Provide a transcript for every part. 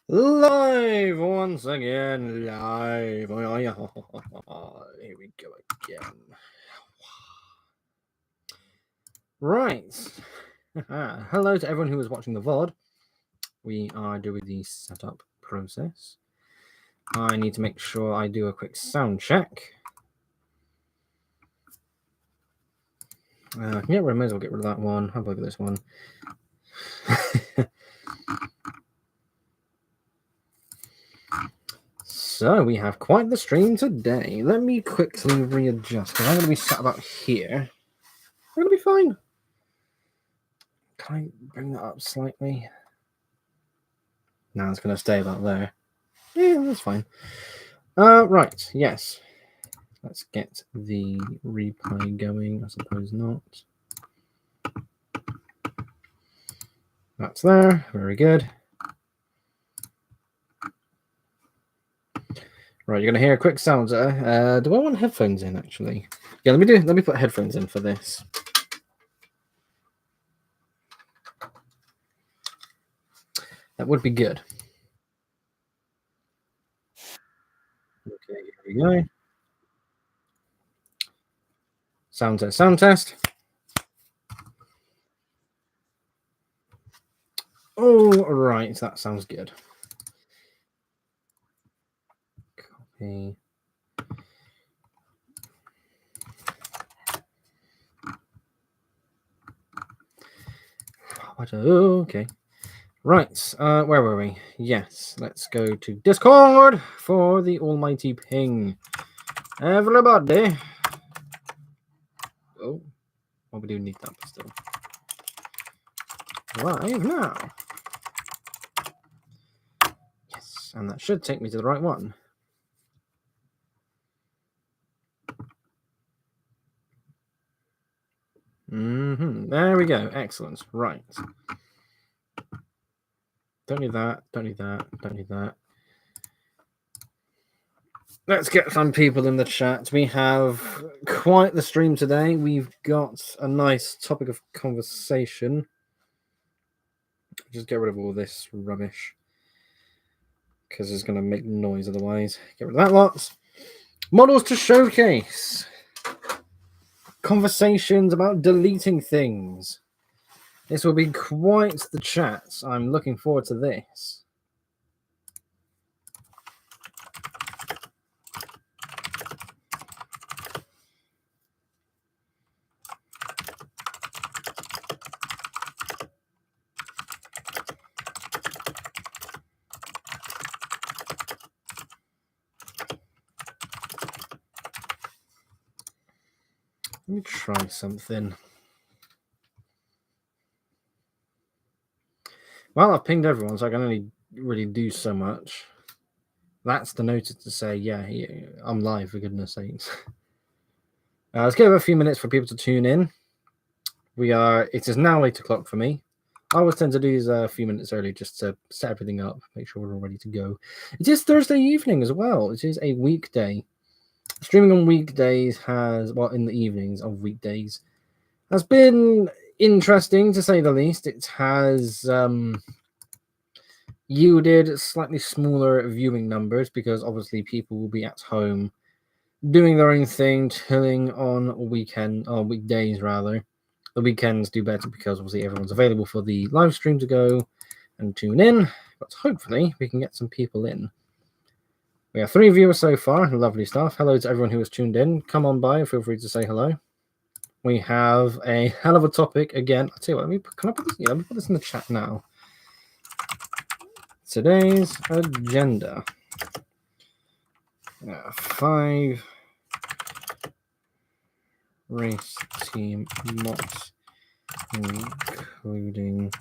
Live once again, live. Here we go again. Right. Hello to everyone who is watching the VOD. We are doing the setup process. I need to make sure I do a quick sound check. Yeah, we may as well get rid of that one. Have a look at this one. So we have quite the stream today. Let me quickly readjust because I'm going to be sat about here. We're going to be fine. Can I bring that up slightly? No, it's going to stay about there. Yeah, that's fine. Right, yes. Let's get the replay going. I suppose not. That's there. Very good. Right, you're going to hear a quick sound there. Do I want headphones in, actually? Yeah, let me put headphones in for this. That would be good. Okay, here we go. Sound test. Oh, right, that sounds good. Copy. Okay. Right, where were we? Yes, let's go to Discord for the almighty ping. Everybody. Oh, well, we do need that still. Live now. Yes, and that should take me to the right one. There we go. Excellent. Right. Don't need that. Don't need that. Don't need that. Let's get some people in the chat. We have quite the stream today. We've got a nice topic of conversation. Just get rid of all this rubbish because it's going to make noise otherwise. Get rid of that lot. Models to showcase. Conversations about deleting things. This will be quite the chat. I'm looking forward to this. Let me try something. Well, I've pinged everyone, so I can only really do so much. That's the notice to say, yeah, I'm live, for goodness sakes. Let's give it a few minutes for people to tune in. It is now 8 o'clock for me. I always tend to do these a few minutes early just to set everything up, make sure we're all ready to go. It is Thursday evening as well. It is a weekday. Streaming on weekdays in the evenings of weekdays, has been interesting to say the least. It has yielded slightly smaller viewing numbers because obviously people will be at home doing their own thing, chilling on weekdays rather. The weekends do better because obviously everyone's available for the live stream to go and tune in, but hopefully we can get some people in. We have 3 viewers so far. Lovely stuff. Hello to everyone who has tuned in. Come on by. Feel free to say hello. We have a hell of a topic again. I'll tell you what, let me put this in the chat now. Today's agenda. 5 race team mods, including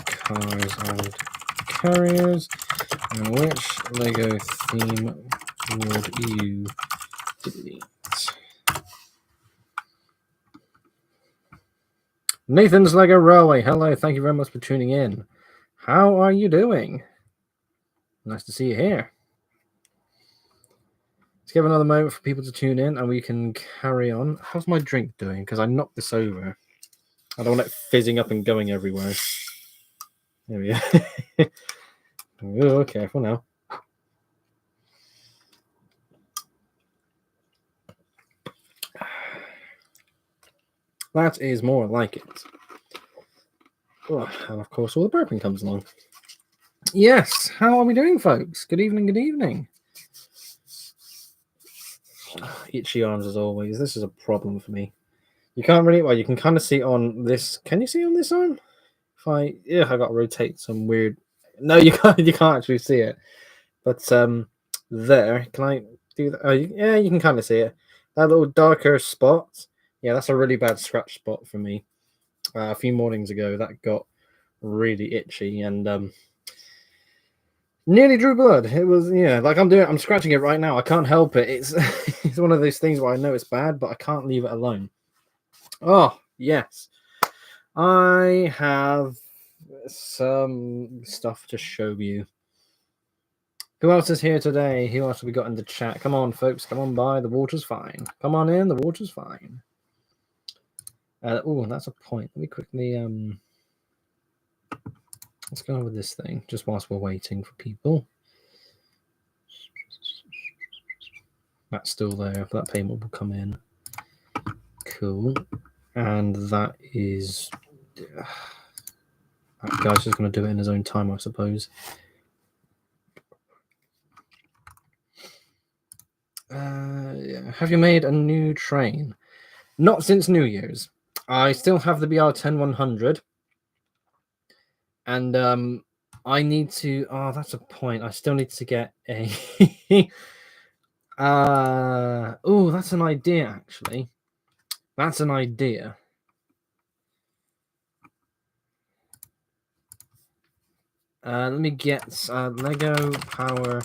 cars and carriers. And which Lego theme would you delete? Nathan's Lego Railway. Hello, thank you very much for tuning in. How are you doing? Nice to see you here. Let's give another moment for people to tune in and we can carry on. How's my drink doing? Because I knocked this over. I don't want it fizzing up and going everywhere. There we go. Oh, careful now. That is more like it. Oh, and of course, all the burping comes along. Yes, how are we doing, folks? Good evening, good evening. Itchy arms as always. This is a problem for me. You can't really, well, you can kind of see on this. Can you see on this arm? If I got to rotate some weird. No, you can't. You can't actually see it. But there, can I do that? Oh, yeah, you can kind of see it. That little darker spot. Yeah, that's a really bad scratch spot for me. A few mornings ago, that got really itchy and nearly drew blood. It was like I'm scratching it right now. I can't help it. It's it's one of those things where I know it's bad, but I can't leave it alone. Oh yes, I have some stuff to show you. Who else is here today? Who else have we got in the chat? Come on, folks. Come on by. The water's fine. Come on in. The water's fine. Oh, that's a point. Let me quickly let's go with this thing just whilst we're waiting for people. That's still there. That payment will come in. Cool. And that is that guy's just going to do it in his own time, I suppose. Have you made a new train? Not since New Year's. I still have the BR10100. And I need to. Oh, that's a point. I still need to get a. Oh, that's an idea. Actually, that's an idea. Let me get Lego Power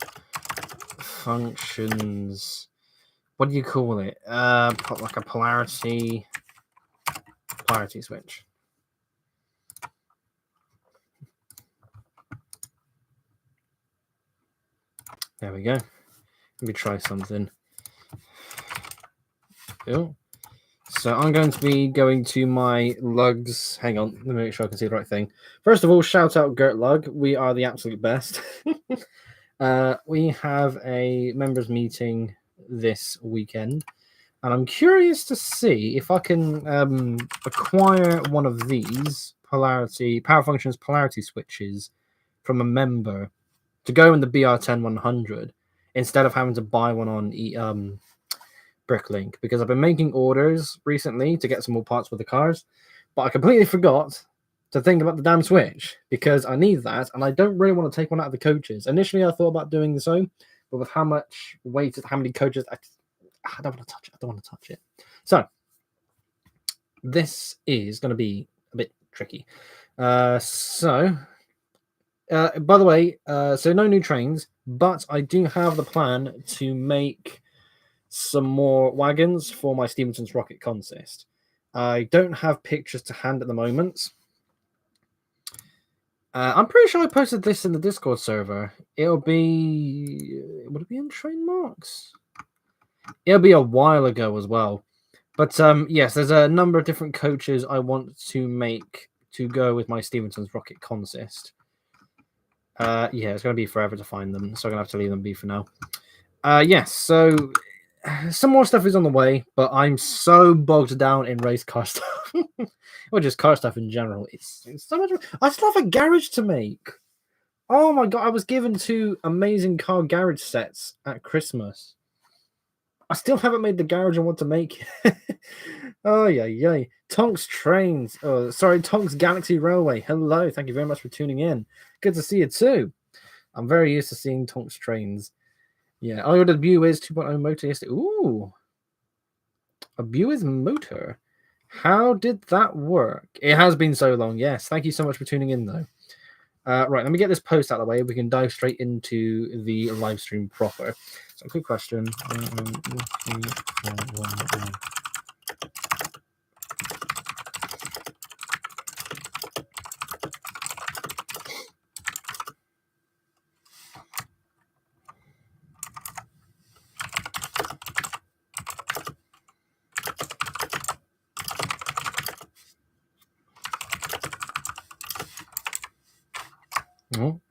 Functions. What do you call it? Like a polarity switch. There we go. Let me try something. Cool. So I'm going to be going to my lugs. Hang on, let me make sure I can see the right thing. First of all, shout out Gert Lug. We are the absolute best. We have a members meeting this weekend, and I'm curious to see if I can acquire one of these Power Functions polarity switches from a member to go in the BR10100 instead of having to buy one on Bricklink, because I've been making orders recently to get some more parts for the cars, but I completely forgot to think about the damn switch because I need that, and I don't really want to take one out of the coaches. Initially, I thought about doing the same, but with how much weight, how many coaches, I don't want to touch it. I don't want to touch it. So this is going to be a bit tricky. By the way, so no new trains, but I do have the plan to make some more wagons for my Stevenson's Rocket Consist. I don't have pictures to hand at the moment. I'm pretty sure I posted this in the Discord server. Would it be in Train Marks? It'll be a while ago as well. But yes, there's a number of different coaches I want to make to go with my Stevenson's Rocket Consist. Yeah, it's going to be forever to find them, so I'm going to have to leave them be for now. Yes, so some more stuff is on the way, but I'm so bogged down in race car stuff, or just car stuff in general. It's so much. I still have a garage to make. Oh my god! I was given 2 amazing car garage sets at Christmas. I still haven't made the garage I want to make. Oh yeah. Tonks Trains. Oh, sorry, Tonks Galaxy Railway. Hello, thank you very much for tuning in. Good to see you too. I'm very used to seeing Tonks Trains. Yeah, I ordered a Buiz 2.0 motor yesterday. Ooh, a Buiz motor. How did that work? It has been so long. Yes, thank you so much for tuning in, though. Right, let me get this post out of the way. We can dive straight into the live stream proper. So, quick question. Oh.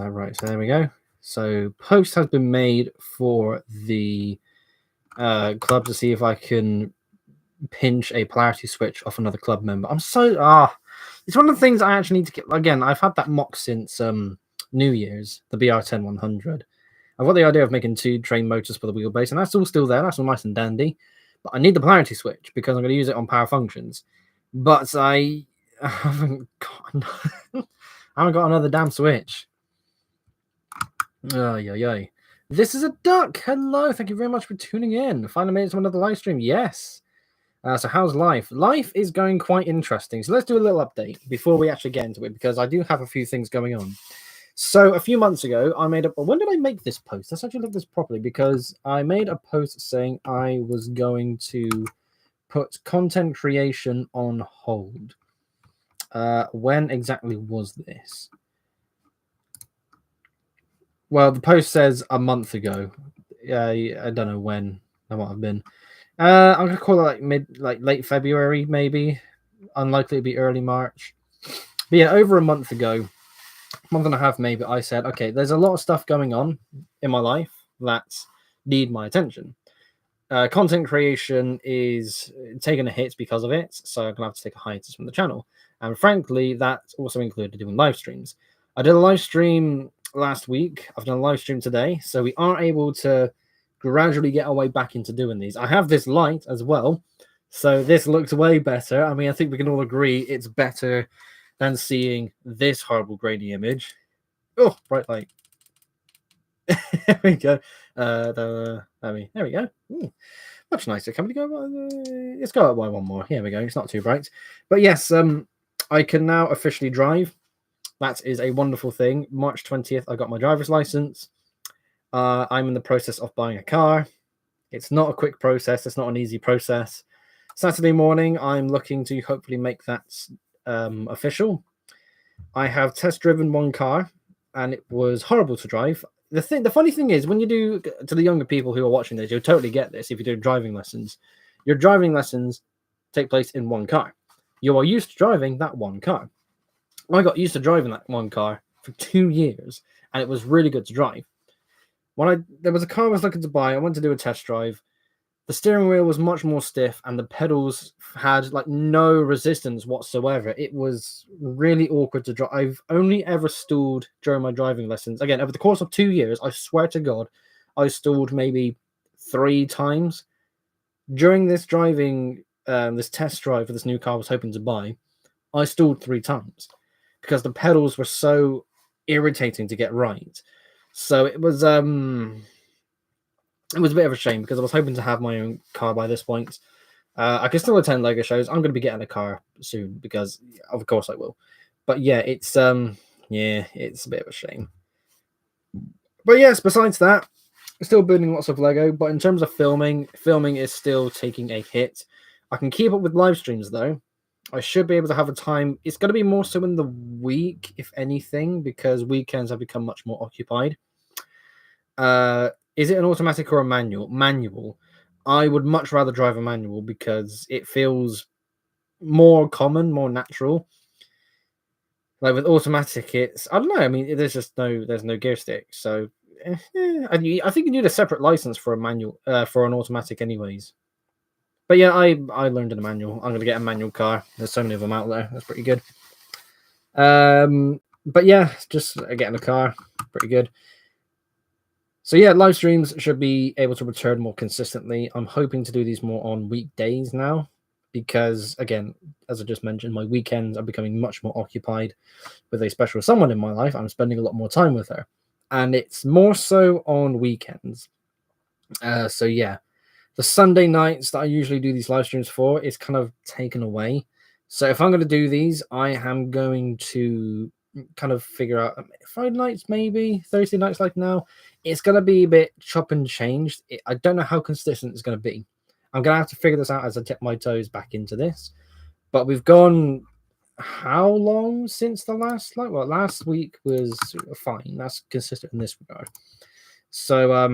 Right, so there we go. So post has been made for the club to see if I can pinch a polarity switch off another club member. I'm so it's one of the things I actually need to get. Again, I've had that mock since New Year's, the BR10 100. I've got the idea of making 2 train motors for the wheelbase, and that's all still there. That's all nice and dandy. But I need the polarity switch because I'm going to use it on power functions. But I haven't got, I haven't got another damn switch. Ay. This is a duck. Hello. Thank you very much for tuning in. Finally made it to another live stream. Yes. So how's life? Life is going quite interesting. So let's do a little update before we actually get into it, because I do have a few things going on. So a few months ago, I made up. When did I make this post? Let's actually look at this properly, because I made a post saying I was going to put content creation on hold. When exactly was this? Well, the post says a month ago. I don't know when that might have been. I'm gonna call it like late February, maybe. Unlikely to be early March. But yeah, over a month ago, month and a half maybe, I said, okay, there's a lot of stuff going on in my life that need my attention. Content creation is taking a hit because of it, so I'm gonna have to take a hiatus from the channel. And frankly, that also included doing live streams. I did a live stream last week. I've done a live stream today, so we are able to gradually get our way back into doing these. I have this light as well, so this looks way better. I mean, I think we can all agree it's better than seeing this horrible grainy image. Oh, bright light. There we go. There we go. Ooh, much nicer. Can we go? Let's go up by one more. Here we go. It's not too bright, but yes, I can now officially drive. That is a wonderful thing. March 20th, I got my driver's license. I'm in the process of buying a car. It's not a quick process. It's not an easy process. Saturday morning, I'm looking to hopefully make that official. I have test driven one car, and it was horrible to drive. The funny thing is, when you do, to the younger people who are watching this, you'll totally get this if you do driving lessons. Your driving lessons take place in one car. You are used to driving that one car. I got used to driving that one car for 2 years, and it was really good to drive. There was a car I was looking to buy, I went to do a test drive. The steering wheel was much more stiff, and the pedals had like no resistance whatsoever. It was really awkward to drive. I've only ever stalled during my driving lessons. Again, over the course of 2 years, I swear to God, I stalled maybe 3 times. During this driving, this test drive for this new car I was hoping to buy, I stalled 3 times because the pedals were so irritating to get right. So it was a bit of a shame, because I was hoping to have my own car by this point. I can still attend LEGO shows. I'm going to be getting a car soon, because of course I will. But yeah, it's a bit of a shame. But yes, besides that, still building lots of LEGO. But in terms of filming is still taking a hit. I can keep up with live streams though. I should be able to have a time. It's going to be more so in the week, if anything, because weekends have become much more occupied. Is it an automatic or a manual? Manual. I would much rather drive a manual because it feels more common, more natural. Like with automatic, it's, I don't know. I mean, there's no gear stick, so I think you need a separate license for a manual, for an automatic, anyways. But yeah, I learned in a manual. I'm gonna get a manual car. There's so many of them out there. That's pretty good. But yeah, just getting a car, pretty good. So yeah, live streams should be able to return more consistently. I'm hoping to do these more on weekdays now, because again, as I just mentioned, my weekends are becoming much more occupied with a special someone in my life. I'm spending a lot more time with her, and it's more so on weekends. So yeah, the Sunday nights that I usually do these live streams for is kind of taken away. So if I'm going to do these, I am going to kind of figure out Friday nights, maybe Thursday nights. Like now, it's going to be a bit chop and changed. I don't know how consistent it's going to be. I'm going to have to figure this out as I tip my toes back into this. But we've gone how long since the last last week was fine. That's consistent in this regard. So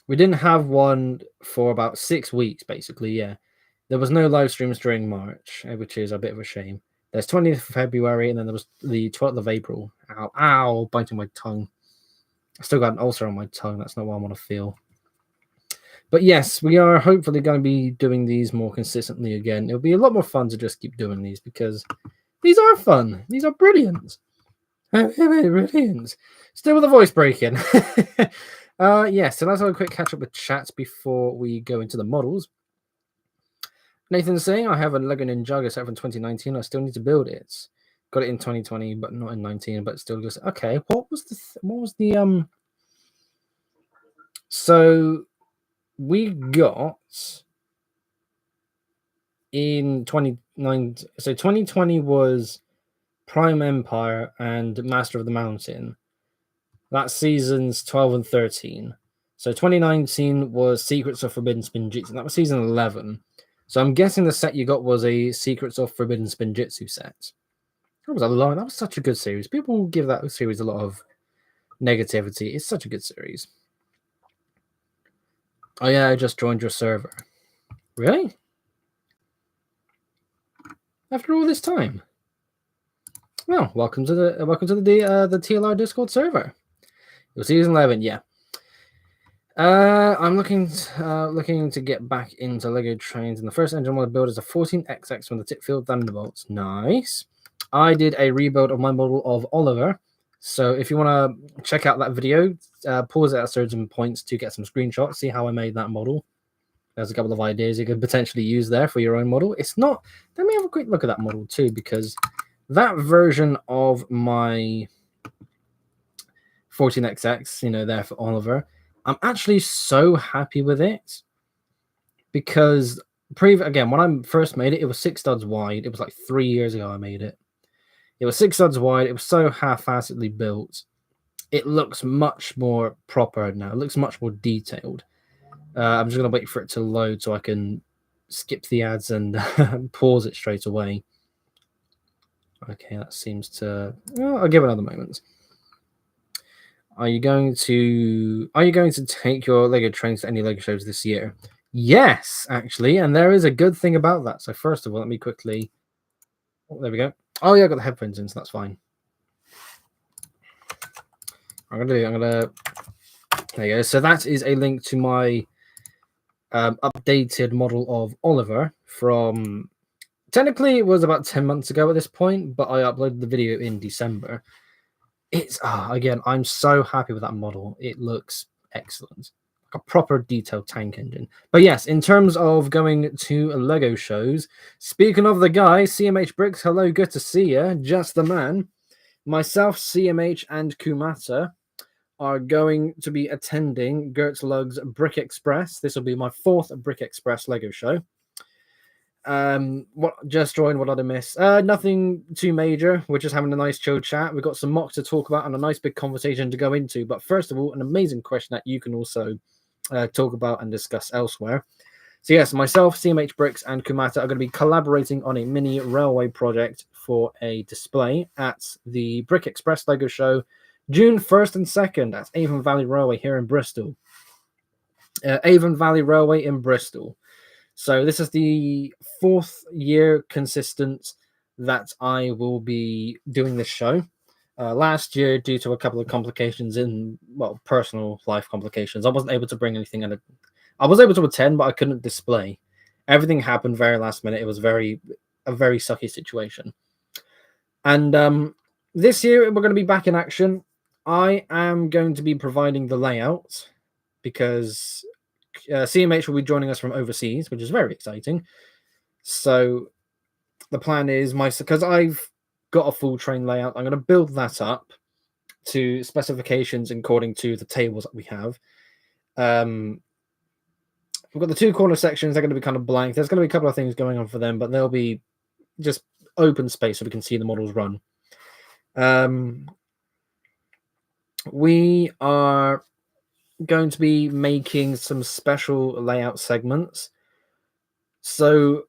we didn't have one for about 6 weeks, basically. Yeah, there was no live streams during March, which is a bit of a shame. There's 20th of February, and then there was the 12th of April. Ow, biting my tongue. I still got an ulcer on my tongue. That's not what I want to feel. But yes, we are hopefully going to be doing these more consistently again. It'll be a lot more fun to just keep doing these because these are fun. These are brilliant. Brilliant. Still with the voice breaking. Yeah, so let's have a quick catch up with chat before we go into the models. Nathan's saying, I have a Lego Ninjago set from 2019. I still need to build it. Got it in 2020, but not in 19, but still just okay. What was the so we got in 2019, so 2020 was Prime Empire and Master of the Mountain. That's seasons 12 and 13. So 2019 was Secrets of Forbidden Spinjitzu. That was season 11. So I'm guessing the set you got was a Secrets of Forbidden Spinjitzu set. That was such a good series. People give that series a lot of negativity. It's such a good series. Oh yeah, I just joined your server. Really? After all this time? Well, welcome to the TLR Discord server. It was season 11, yeah. I'm looking to get back into Lego Trains, and the first engine I want to build is a 14XX from the Titfield Thunderbolts. Nice. I did a rebuild of my model of Oliver, so if you want to check out that video, pause it at certain points to get some screenshots, see how I made that model. There's a couple of ideas you could potentially use there for your own model. It's not. Let me have a quick look at that model too, because that version of my 14XX, there for Oliver, I'm actually so happy with it because again, when I first made it, it was 6 studs wide. It was like 3 years ago I made it. It was 6 studs wide. It was so half-assedly built. It looks much more proper now. It looks much more detailed. I'm just going to wait for it to load so I can skip the ads and pause it straight away. Okay, that seems to... Well, I'll give it another moment. Are you going to take your Lego Trains to any Lego shows this year? Yes, actually, and there is a good thing about that. So first of all, let me quickly... Oh, there we go. Oh yeah, I got the headphones in, so that's fine. There you go. So that is a link to my updated model of Oliver from... Technically, it was about 10 months ago at this point, but I uploaded the video in December. It's again, I'm so happy with that model. It looks excellent, like a proper detailed tank engine. But yes, in terms of going to Lego shows, speaking of the guy, CMH Bricks, hello, good to see you. Just the man. Myself, CMH, and Kumata are going to be attending Gert Lug's Brick Express. This will be my 4th Brick Express Lego show. What just joined? What did I miss? Nothing too major. We're just having a nice chill chat. We've got some mock to talk about and a nice big conversation to go into. But first of all, an amazing question that you can also talk about and discuss elsewhere. So yes, myself, CMH Bricks, and Kumata are going to be collaborating on a mini railway project for a display at the Brick Express Lego show, June 1st and 2nd at Avon Valley Railway here in Bristol. Avon Valley Railway in Bristol. So this is the 4th year consistent that I will be doing this show. Last year, due to a couple of complications personal life complications, I wasn't able to bring anything in. I was able to attend, but I couldn't display. Everything happened very last minute. It was a very sucky situation. And this year, we're going to be back in action. I am going to be providing the layout because... CMH will be joining us from overseas, which is very exciting. So the plan is because I've got a full train layout, I'm going to build that up to specifications according to the tables that we have. We've got the 2 corner sections. They're going to be kind of blank. There's going to be a couple of things going on for them, but they'll be just open space so we can see the models run. We are going to be making some special layout segments. So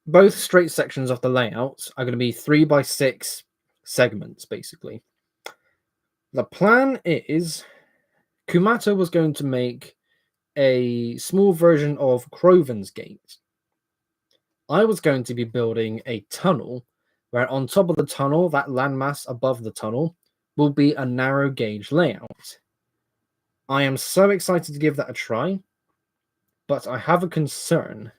both straight sections of the layout are going to be 3x6 segments, basically. The plan is Kumato was going to make a small version of Croven's Gate. I was going to be building a tunnel where on top of the tunnel, that landmass above the tunnel, will be a narrow gauge layout. I am so excited to give that a try, but I have a concern.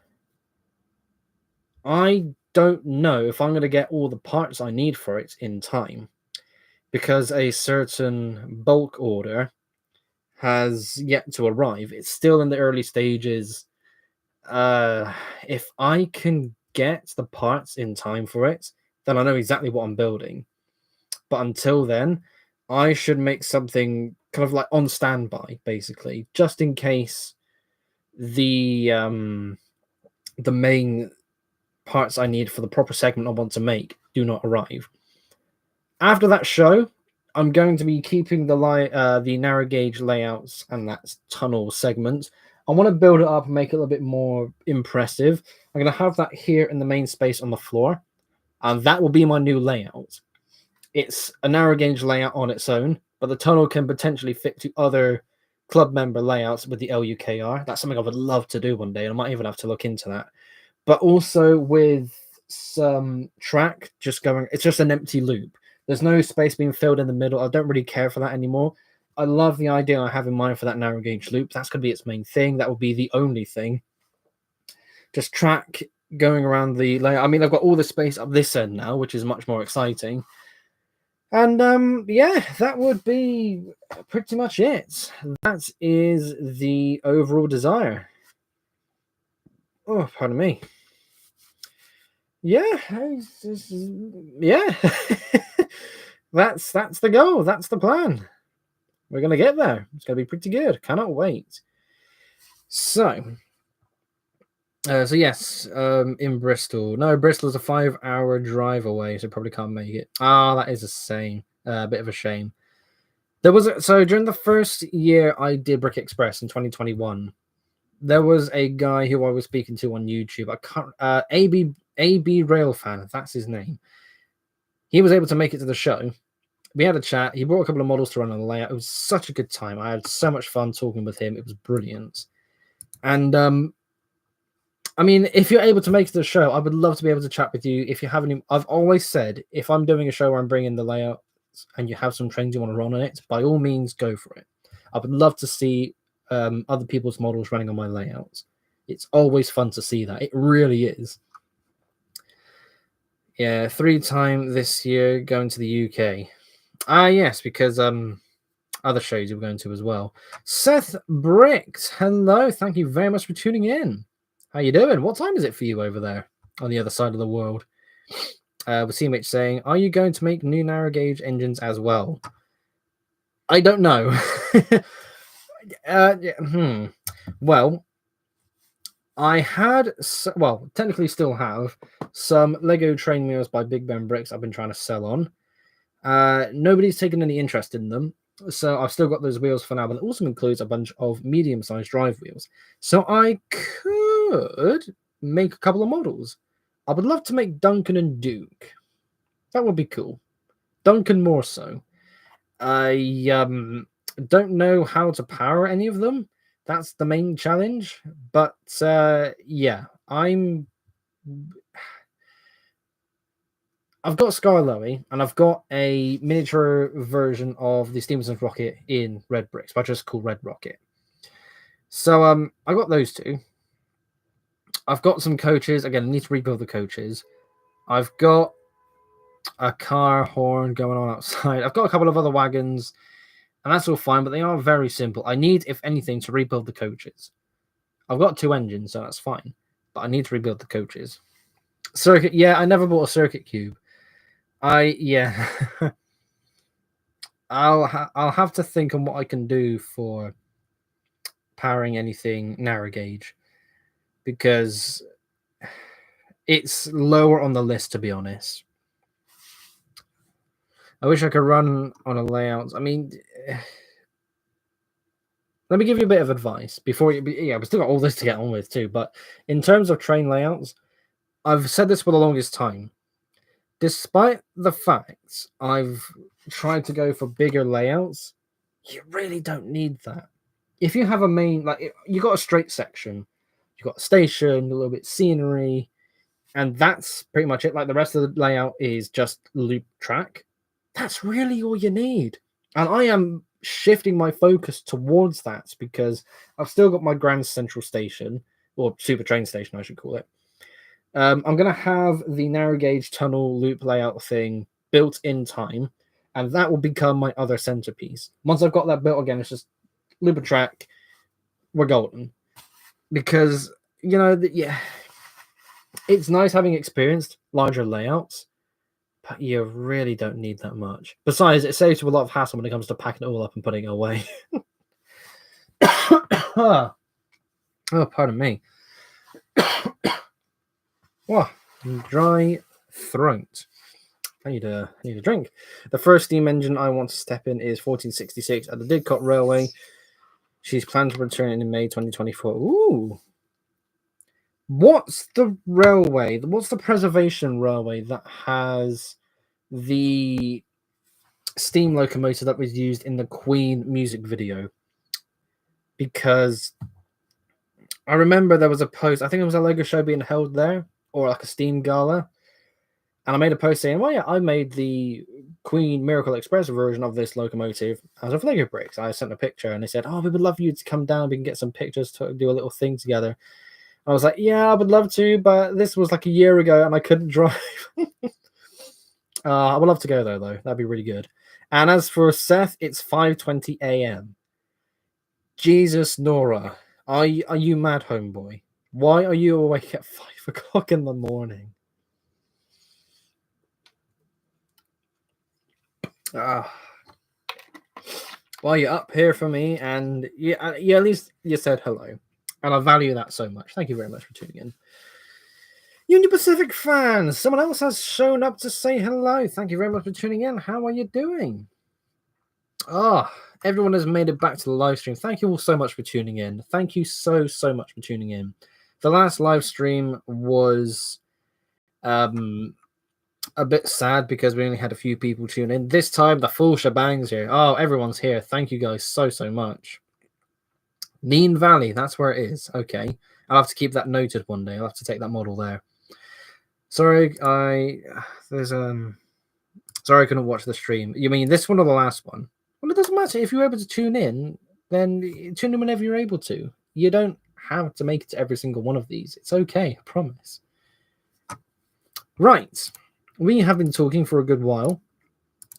I don't know if I'm going to get all the parts I need for it in time, because a certain bulk order has yet to arrive. It's still in the early stages. If I can get the parts in time for it, then I know exactly what I'm building. But until then, I should make something kind of like on standby, basically, just in case the main parts I need for the proper segment I want to make do not arrive. After that show, I'm going to be keeping the narrow gauge layouts and that tunnel segment. I want to build it up and make it a little bit more impressive. I'm going to have that here in the main space on the floor, and that will be my new layout. It's a narrow gauge layout on its own, but the tunnel can potentially fit to other club member layouts with the LUKR. That's something I would love to do one day, and I might even have to look into that. But also with some track just going, it's just an empty loop. There's no space being filled in the middle. I don't really care for that anymore. I love the idea I have in mind for that narrow gauge loop. That's going to be its main thing. That will be the only thing. Just track going around the layout. I mean, I've got all the space up this end now, which is much more exciting. And yeah, that would be pretty much it. That is the overall desire. Oh, pardon me. Yeah, yeah. That's the goal. That's the plan. We're gonna get there. It's gonna be pretty good. Cannot wait. So yes, in Bristol. No, Bristol's a 5-hour drive away, so probably can't make it. That is a bit of a shame. There was during the first year I did Brick Express in 2021. There was a guy who I was speaking to on YouTube. I can't AB Railfan, that's his name. He was able to make it to the show. We had a chat. He brought a couple of models to run on the layout. It was such a good time. I had so much fun talking with him. It was brilliant. And I mean, if you're able to make it to the show, I would love to be able to chat with you. If you have any, I've always said, if I'm doing a show where I'm bringing the layout and you have some trains you want to run on it, by all means, go for it. I would love to see other people's models running on my layouts. It's always fun to see that. It really is. Yeah, 3-time this year going to the UK. Yes, because other shows you're going to as well. Seth Bricks, hello. Thank you very much for tuning in. How you doing? What time is it for you over there on the other side of the world? With CMH saying, are you going to make new narrow gauge engines as well? I don't know. Well, I had, technically still have some Lego train wheels by Big Ben Bricks I've been trying to sell on. Nobody's taken any interest in them, so I've still got those wheels for now, but it also includes a bunch of medium-sized drive wheels. So I could make a couple of models. I would love to make Duncan and Duke. That would be cool. Duncan more so. I don't know how to power any of them. That's the main challenge. But yeah, I've got Skarloey, and I've got a miniature version of the Stevenson's rocket in Red Bricks, but I just call Red Rocket. So I got those two. I've got some coaches. Again, I need to rebuild the coaches. I've got a car horn going on outside. I've got a couple of other wagons, and that's all fine, but they are very simple. I need, if anything, to rebuild the coaches. I've got 2 engines, so that's fine, but I need to rebuild the coaches. Circuit, yeah, I never bought a circuit cube. Yeah. I'll have to think on what I can do for powering anything narrow gauge, because it's lower on the list, to be honest. I wish I could run on a layout. I mean, let me give you a bit of advice before you. Yeah, we still got all this to get on with too. But in terms of train layouts, I've said this for the longest time. Despite the fact I've tried to go for bigger layouts, you really don't need that. If you have a main, like you got a straight section, you got a station, a little bit of scenery, and that's pretty much it. Like the rest of the layout is just loop track. That's really all you need. And I am shifting my focus towards that because I've still got my Grand Central Station, or Super Train Station, I should call it. I'm going to have the narrow gauge tunnel loop layout thing built in time, and that will become my other centerpiece. Once I've got that built again, it's just loop a track, we're golden. Because, yeah, it's nice having experienced larger layouts, but you really don't need that much. Besides, it saves you a lot of hassle when it comes to packing it all up and putting it away. Oh, pardon me. Wow, dry throat. I need a drink. The first steam engine I want to step in is 1466 at the Didcot Railway. She's planned to return in May 2024. Ooh. What's the railway? What's the preservation railway that has the steam locomotive that was used in the Queen music video? Because I remember there was a post, I think it was a Lego show being held there, or like a steam gala. And I made a post saying, well, yeah, I made the Queen Miracle Express version of this locomotive out of Lego bricks. I sent a picture and they said, oh, we would love you to come down. We can get some pictures to do a little thing together. I was like, yeah, I would love to, but this was like a year ago and I couldn't drive. I would love to go though. That'd be really good. And as for Seth, it's 5:20 a.m. Jesus, Nora, are you mad, homeboy? Why are you awake at 5 o'clock in the morning? Well, you're up here for me, and yeah, at least you said hello, and I value that so much. Thank you very much for tuning in. Union Pacific fans, someone else has shown up to say hello. Thank you very much for tuning in. How are you doing? Everyone has made it back to the live stream. Thank you all so much for tuning in. Thank you so much for tuning in. The last live stream was a bit sad because we only had a few people tune in. This time, the full shebang's here. Oh, everyone's here. Thank you guys so much. Mean Valley, that's where it is. Okay. I'll have to keep that noted one day. I'll have to take that model there. Sorry, I couldn't watch the stream. You mean this one or the last one? Well, it doesn't matter. If you're able to tune in, then tune in whenever you're able to. You don't have to make it to every single one of these. It's okay, I promise. Right. We have been talking for a good while.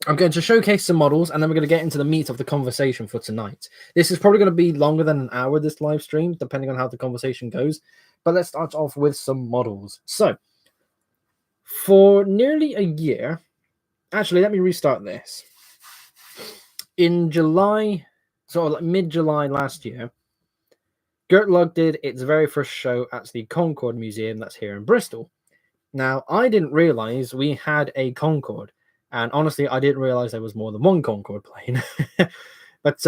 I'm going to showcase some models, and then we're going to get into the meat of the conversation for tonight. This is probably going to be longer than an hour, this live stream, depending on how the conversation goes. But let's start off with some models. So, for nearly a year... Actually, let me restart this. In July, sort of like mid-July last year, Gert Lug did its very first show at the Concorde Museum that's here in Bristol. Now, I didn't realize we had a Concorde, and honestly, I didn't realize there was more than one Concorde plane. But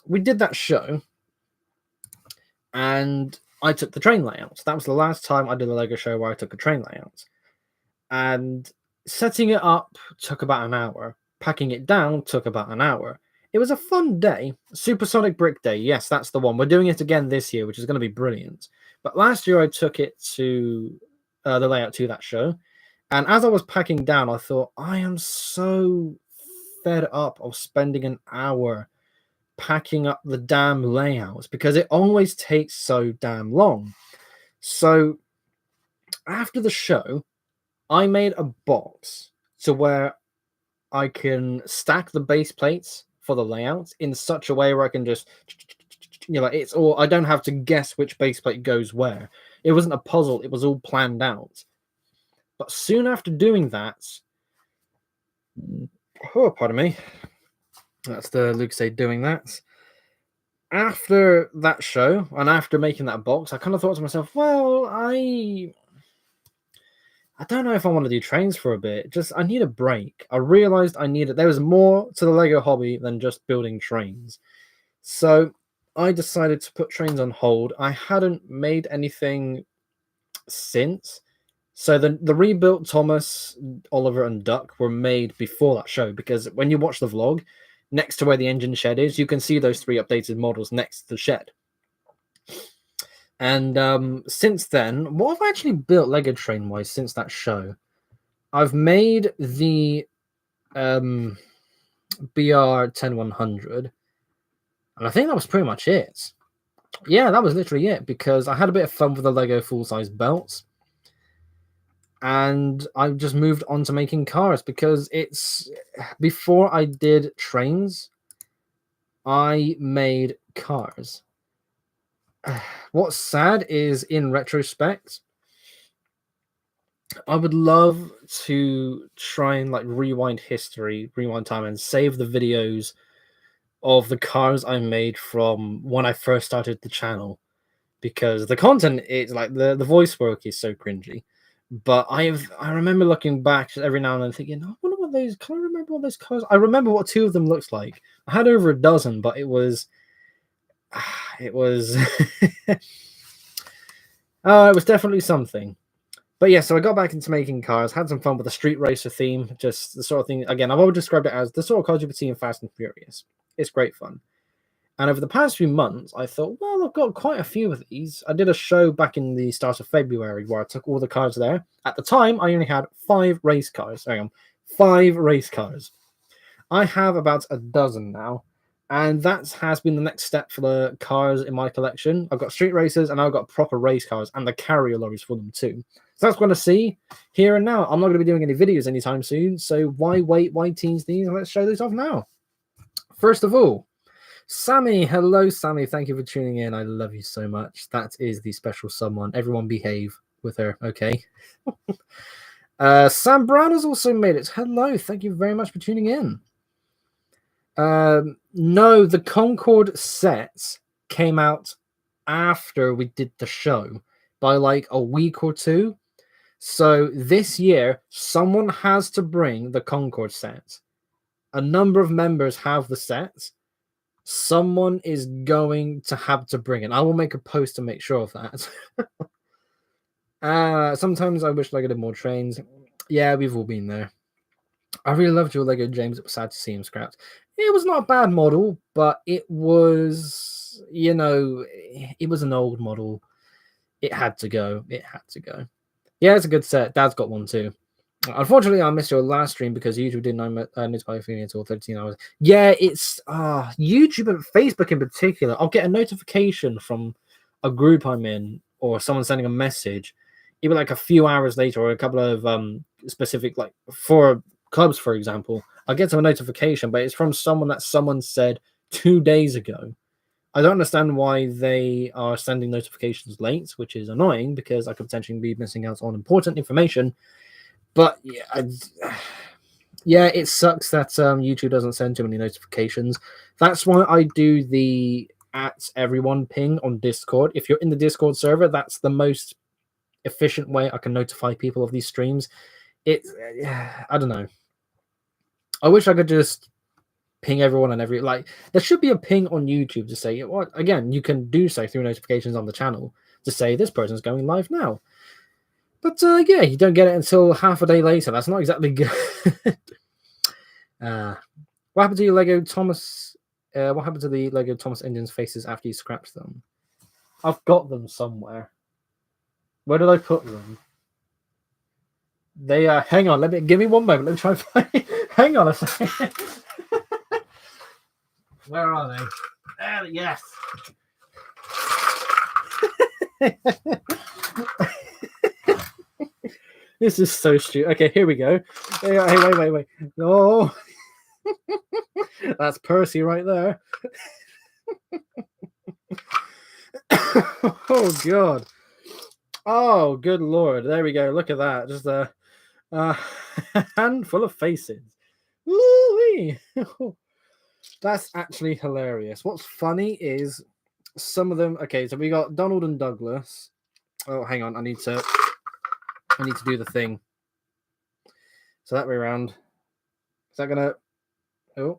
we did that show, and I took the train layout. That was the last time I did a Lego show where I took a train layout. And setting it up took about an hour. Packing it down took about an hour. It was a fun day. Supersonic Brick Day. Yes, that's the one. We're doing it again this year, which is going to be brilliant. But last year I took it to the layout to that show. And as I was packing down, I thought, I am so fed up of spending an hour packing up the damn layouts because it always takes so damn long. So after the show, I made a box to where I can stack the base plates for the layout in such a way where I can just, it's all, I don't have to guess which base plate goes where. It wasn't a puzzle, it was all planned out. But soon after doing that, pardon me, that's the Luke say doing that. After that show, and after making that box, I kind of thought to myself, well, I don't know if I want to do trains for a bit. I need a break. I realized there was more to the Lego hobby than just building trains. So I decided to put trains on hold. I hadn't made anything since. So the rebuilt Thomas, Oliver, and Duck were made before that show, because when you watch the vlog, next to where the engine shed is, you can see those 3 updated models next to the shed. And since then, what have I actually built Lego train wise since that show? I've made the BR 10100, and I think that was pretty much it. Yeah, that was literally it, because I had a bit of fun with the Lego full-size belts, and I just moved on to making cars, because it's before I did trains, I made cars. What's sad is, in retrospect, I would love to try and like rewind time, and save the videos of the cars I made from when I first started the channel, because the content is like the voice work is so cringy. But I remember looking back every now and then thinking, I wonder what those, can I remember what those cars, I remember what 2 of them looks like. I had over a dozen, but it was it was it was definitely something. But yeah, so I got back into making cars, had some fun with the street racer theme, just the sort of thing. Again, I've always described it as the sort of cars you would see in Fast and Furious. It's great fun. And over the past few months, I thought, well, I've got quite a few of these. I did a show back in the start of February where I took all the cars there. At the time, I only had 5 race cars. Hang on, 5 race cars. I have about a dozen now. And that has been the next step for the cars in my collection. I've got street racers, and I've got proper race cars and the carrier lorries for them too. So that's what I see here and now. I'm not going to be doing any videos anytime soon, so why wait? Why tease these? Let's show these off now. First of all, Sammy. Hello, Sammy. Thank you for tuning in. I love you so much. That is the special someone. Everyone behave with her, okay? Sam Brown has also made it. Hello. Thank you very much for tuning in. No, the Concorde sets came out after we did the show by like a week or 2. So this year, someone has to bring the Concorde sets. A number of members have the sets. Someone is going to have to bring it. I will make a post to make sure of that. Sometimes I wish Lego did more trains. Yeah, we've all been there. I really loved your Lego James. It was sad to see him scrapped. It was not a bad model, but it was, it was an old model. It had to go. It had to go. Yeah, it's a good set. Dad's got one too. Unfortunately, I missed your last stream because YouTube didn't notify me until 13 hours. Yeah, it's YouTube and Facebook in particular. I'll get a notification from a group I'm in, or someone sending a message, even like a few hours later, or a couple of specific, like for clubs, for example. I'll get a notification, but it's from someone that someone said 2 days ago. I don't understand why they are sending notifications late, which is annoying because I could potentially be missing out on important information. But yeah, it sucks that YouTube doesn't send too many notifications. That's why I do the @everyone ping on Discord. If you're in the Discord server, that's the most efficient way I can notify people of these streams. I don't know. I wish I could just ping everyone and there should be a ping on YouTube to say, what, again, you can do so through notifications on the channel to say this person's going live now. But yeah, you don't get it until half a day later. That's not exactly good. What happened to your Lego Thomas? What happened to the Lego Thomas engines faces after you scrapped them? I've got them somewhere. Where did I put them? They hang on. Give me one moment. Let me try and find. Hang on a second. Where are they? Yes. This is so stupid. Okay, here we go. Hey, wait. No. That's Percy right there. Oh, God. Oh, good Lord. There we go. Look at that. Just a handful of faces. Woo-wee. That's actually hilarious. What's funny is some of them. Okay, so we got Donald and Douglas. Oh, hang on. I need to do the thing. So that way around. Is that gonna? Oh,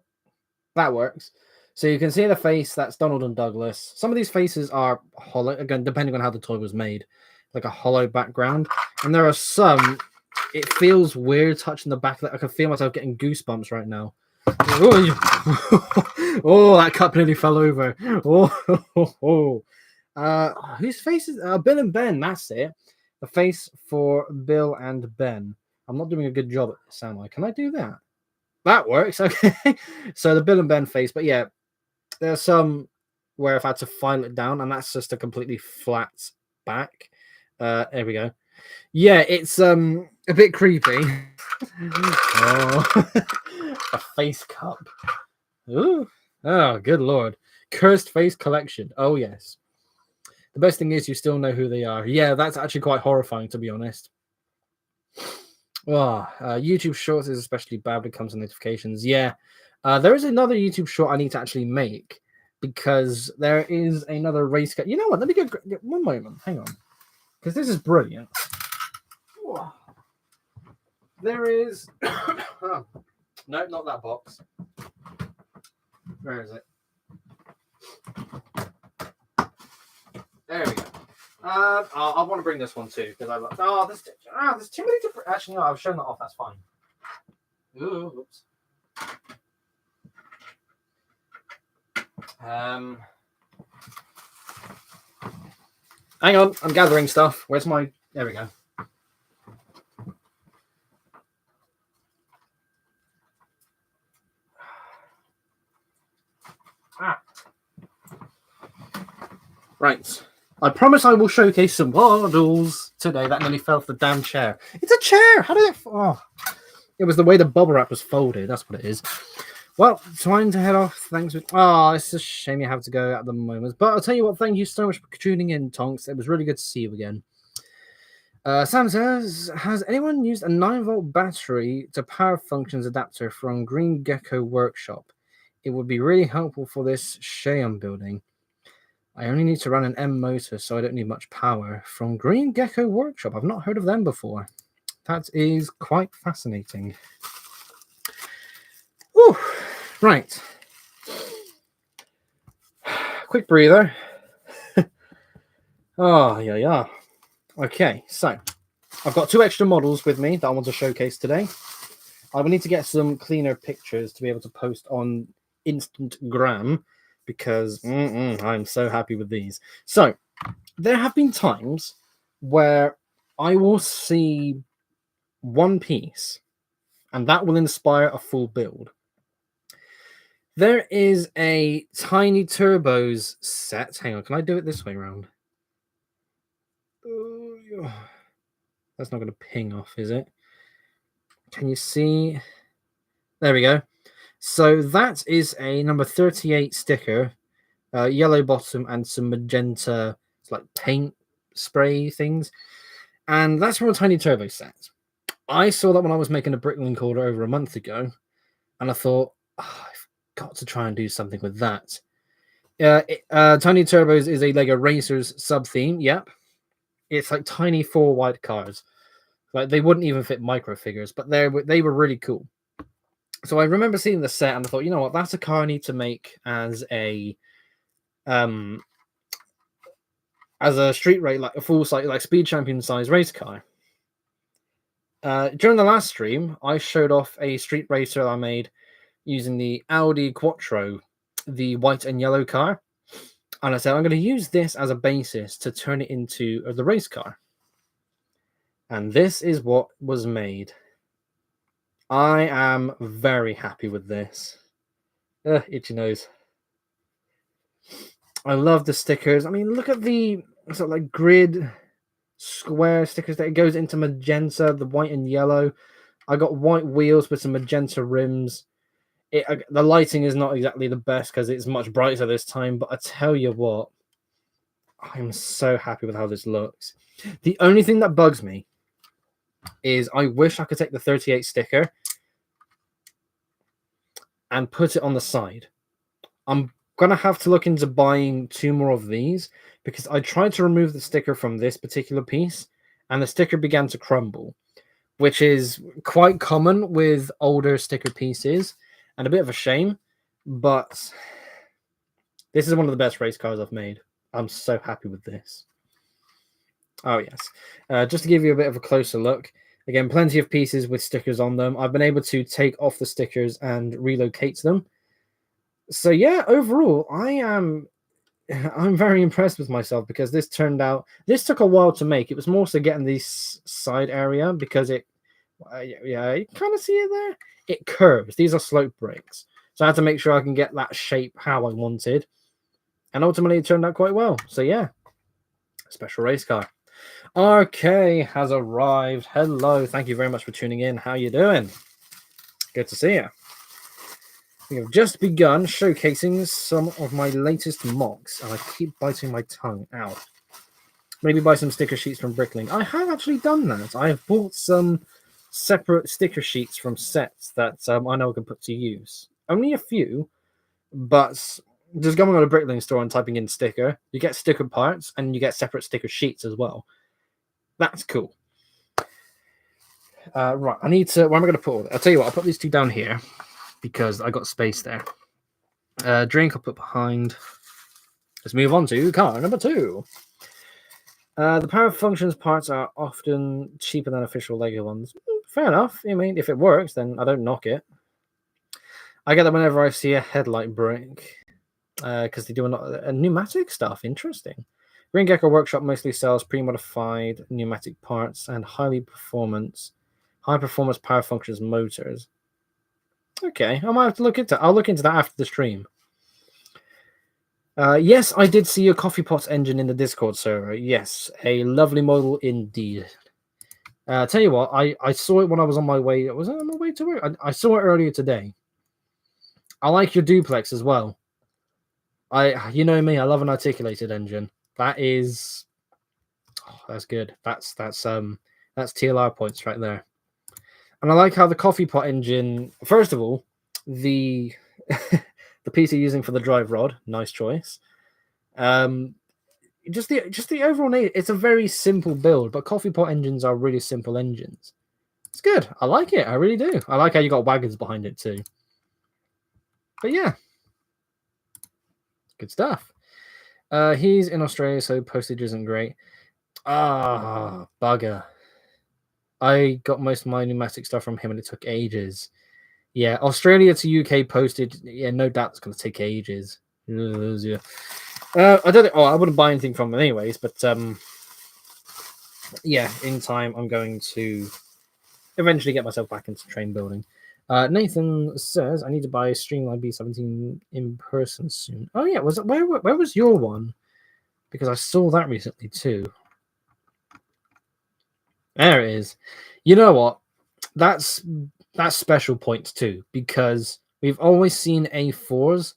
that works. So you can see the face, that's Donald and Douglas. Some of these faces are hollow, again, depending on how the toy was made, like a hollow background. And there are some, it feels weird touching the back of it. I can feel myself getting goosebumps right now. Oh, that cup nearly fell over. Whose face is Bill and Ben? That's it. The face for Bill and Ben. I'm not doing a good job at this, am I? Can I do that? That works. Okay. So the Bill and Ben face, but yeah, there's some where I've had to file it down, and that's just a completely flat back. There we go. Yeah, it's a bit creepy. Oh, a face cup. Ooh. Oh, good lord. Cursed face collection. Oh, yes. The best thing is you still know who they are. Yeah, that's actually quite horrifying, to be honest. Oh, YouTube Shorts is especially bad when it comes to notifications. Yeah. There is another YouTube short I need to actually make because there is another race car. You know what? Let me go. One moment. Hang on. Because this is brilliant. Oh. There is. Oh. No, not that box. Where is it? There we go. I want to bring this one too because I love. Oh, there's too many different. Actually, no, I've shown that off. That's fine. Ooh, oops. Hang on, I'm gathering stuff. Where's my? There we go. Right. I promise I will showcase some models today. That nearly fell off the damn chair. It's a chair. How did it? Oh, it was the way the bubble wrap was folded. That's what it is. Well, time to head off. Thanks. Oh, it's a shame you have to go at the moment. But I'll tell you what, thank you so much for tuning in, Tonks. It was really good to see you again. Sam says, has anyone used a 9-volt battery to power functions adapter from Green Gecko Workshop? It would be really helpful for this Shay I'm building. I only need to run an M motor, so I don't need much power. From Green Gecko Workshop. I've not heard of them before. That is quite fascinating. Whew. Right. Quick breather. Oh, yeah. Okay, so I've got 2 extra models with me that I want to showcase today. I will need to get some cleaner pictures to be able to post on Instagram because I'm so happy with these. So there have been times where I will see one piece and that will inspire a full build. There is a Tiny Turbos set. Hang on, can I do it this way around? That's not going to ping off, is it? Can you see? There we go. So that is a number 38 sticker, yellow bottom and some magenta, it's like paint spray things. And that's from a Tiny Turbo set. I saw that when I was making a Bricklink order over a month ago, and I thought, I've got to try and do something with that. Tiny Turbos is a Lego Racers sub-theme, yep. It's like tiny 4 white cars. Like they wouldn't even fit micro figures, but they were really cool. So I remember seeing the set and I thought, you know what, that's a car I need to make as a street race, like a full size, like speed champion size race car. During the last stream, I showed off a street racer I made using the Audi Quattro, the white and yellow car. And I said, I'm going to use this as a basis to turn it into the race car. And this is what was made. I am very happy with this. Itchy nose. I love the stickers. I mean, look at the sort of like grid square stickers that it goes into magenta, the white and yellow. I got white wheels with some magenta rims. The lighting is not exactly the best because it's much brighter this time, but I tell you what, I'm so happy with how this looks. The only thing that bugs me is I wish I could take the 38 sticker and put it on the side. I'm going to have to look into buying 2 more of these because I tried to remove the sticker from this particular piece and the sticker began to crumble, which is quite common with older sticker pieces and a bit of a shame, but This is one of the best race cars I've made. I'm so happy with this. Oh, yes. Just to give you a bit of a closer look, again, plenty of pieces with stickers on them. I've been able to take off the stickers and relocate them. So, yeah, overall, I'm very impressed with myself because this took a while to make. It was more so getting this side area because yeah, you kind of see it there. It curves. These are slope brakes. So I had to make sure I can get that shape how I wanted. And ultimately, it turned out quite well. So, yeah, special race car. RK has arrived. Hello. Thank you very much for tuning in. How you doing? Good to see you. We have just begun showcasing some of my latest mocks, and I keep biting my tongue out. Maybe buy some sticker sheets from Bricklink. I have actually done that. I have bought some separate sticker sheets from sets that I know I can put to use. Only a few, but just going on a Bricklink store and typing in sticker, you get sticker parts and you get separate sticker sheets as well. That's cool. Right, I need to. Where am I going to put all that? I'll tell you what. I'll put these two down here because I got space there. Drink I'll put behind. Let's move on to car number 2. The power functions parts are often cheaper than official Lego ones. Fair enough. I mean, if it works, then I don't knock it. I get that whenever I see a headlight break, because they do a pneumatic stuff. Interesting. Green Gecko Workshop mostly sells pre-modified pneumatic parts and high performance power functions motors. Okay, I might have to look into. I'll look into that after the stream. Yes, I did see your coffee pot engine in the Discord server. Yes, a lovely model indeed. Tell you what, I saw it when I was on my way. Was I on my way to work? I saw it earlier today. I like your duplex as well. You know me, I love an articulated engine. That's good. That's TLR points right there. And I like how the coffee pot engine. First of all, the the piece you're using for the drive rod, nice choice. Just the overall need. It's a very simple build, but coffee pot engines are really simple engines. It's good. I like it. I really do. I like how you got wagons behind it too. But yeah, good stuff. He's in Australia, so postage isn't great. Ah, bugger. I got most of my pneumatic stuff from him, and it took ages. Yeah, Australia to UK postage. Yeah, no doubt it's going to take ages. Yeah. I don't. I wouldn't buy anything from him anyways. But yeah, in time, I'm going to eventually get myself back into train building. Nathan says I need to buy Streamline B17 in person soon. Oh yeah, was it where was your one? Because I saw that recently too. There it is. You know what? That's special points too, because we've always seen A4s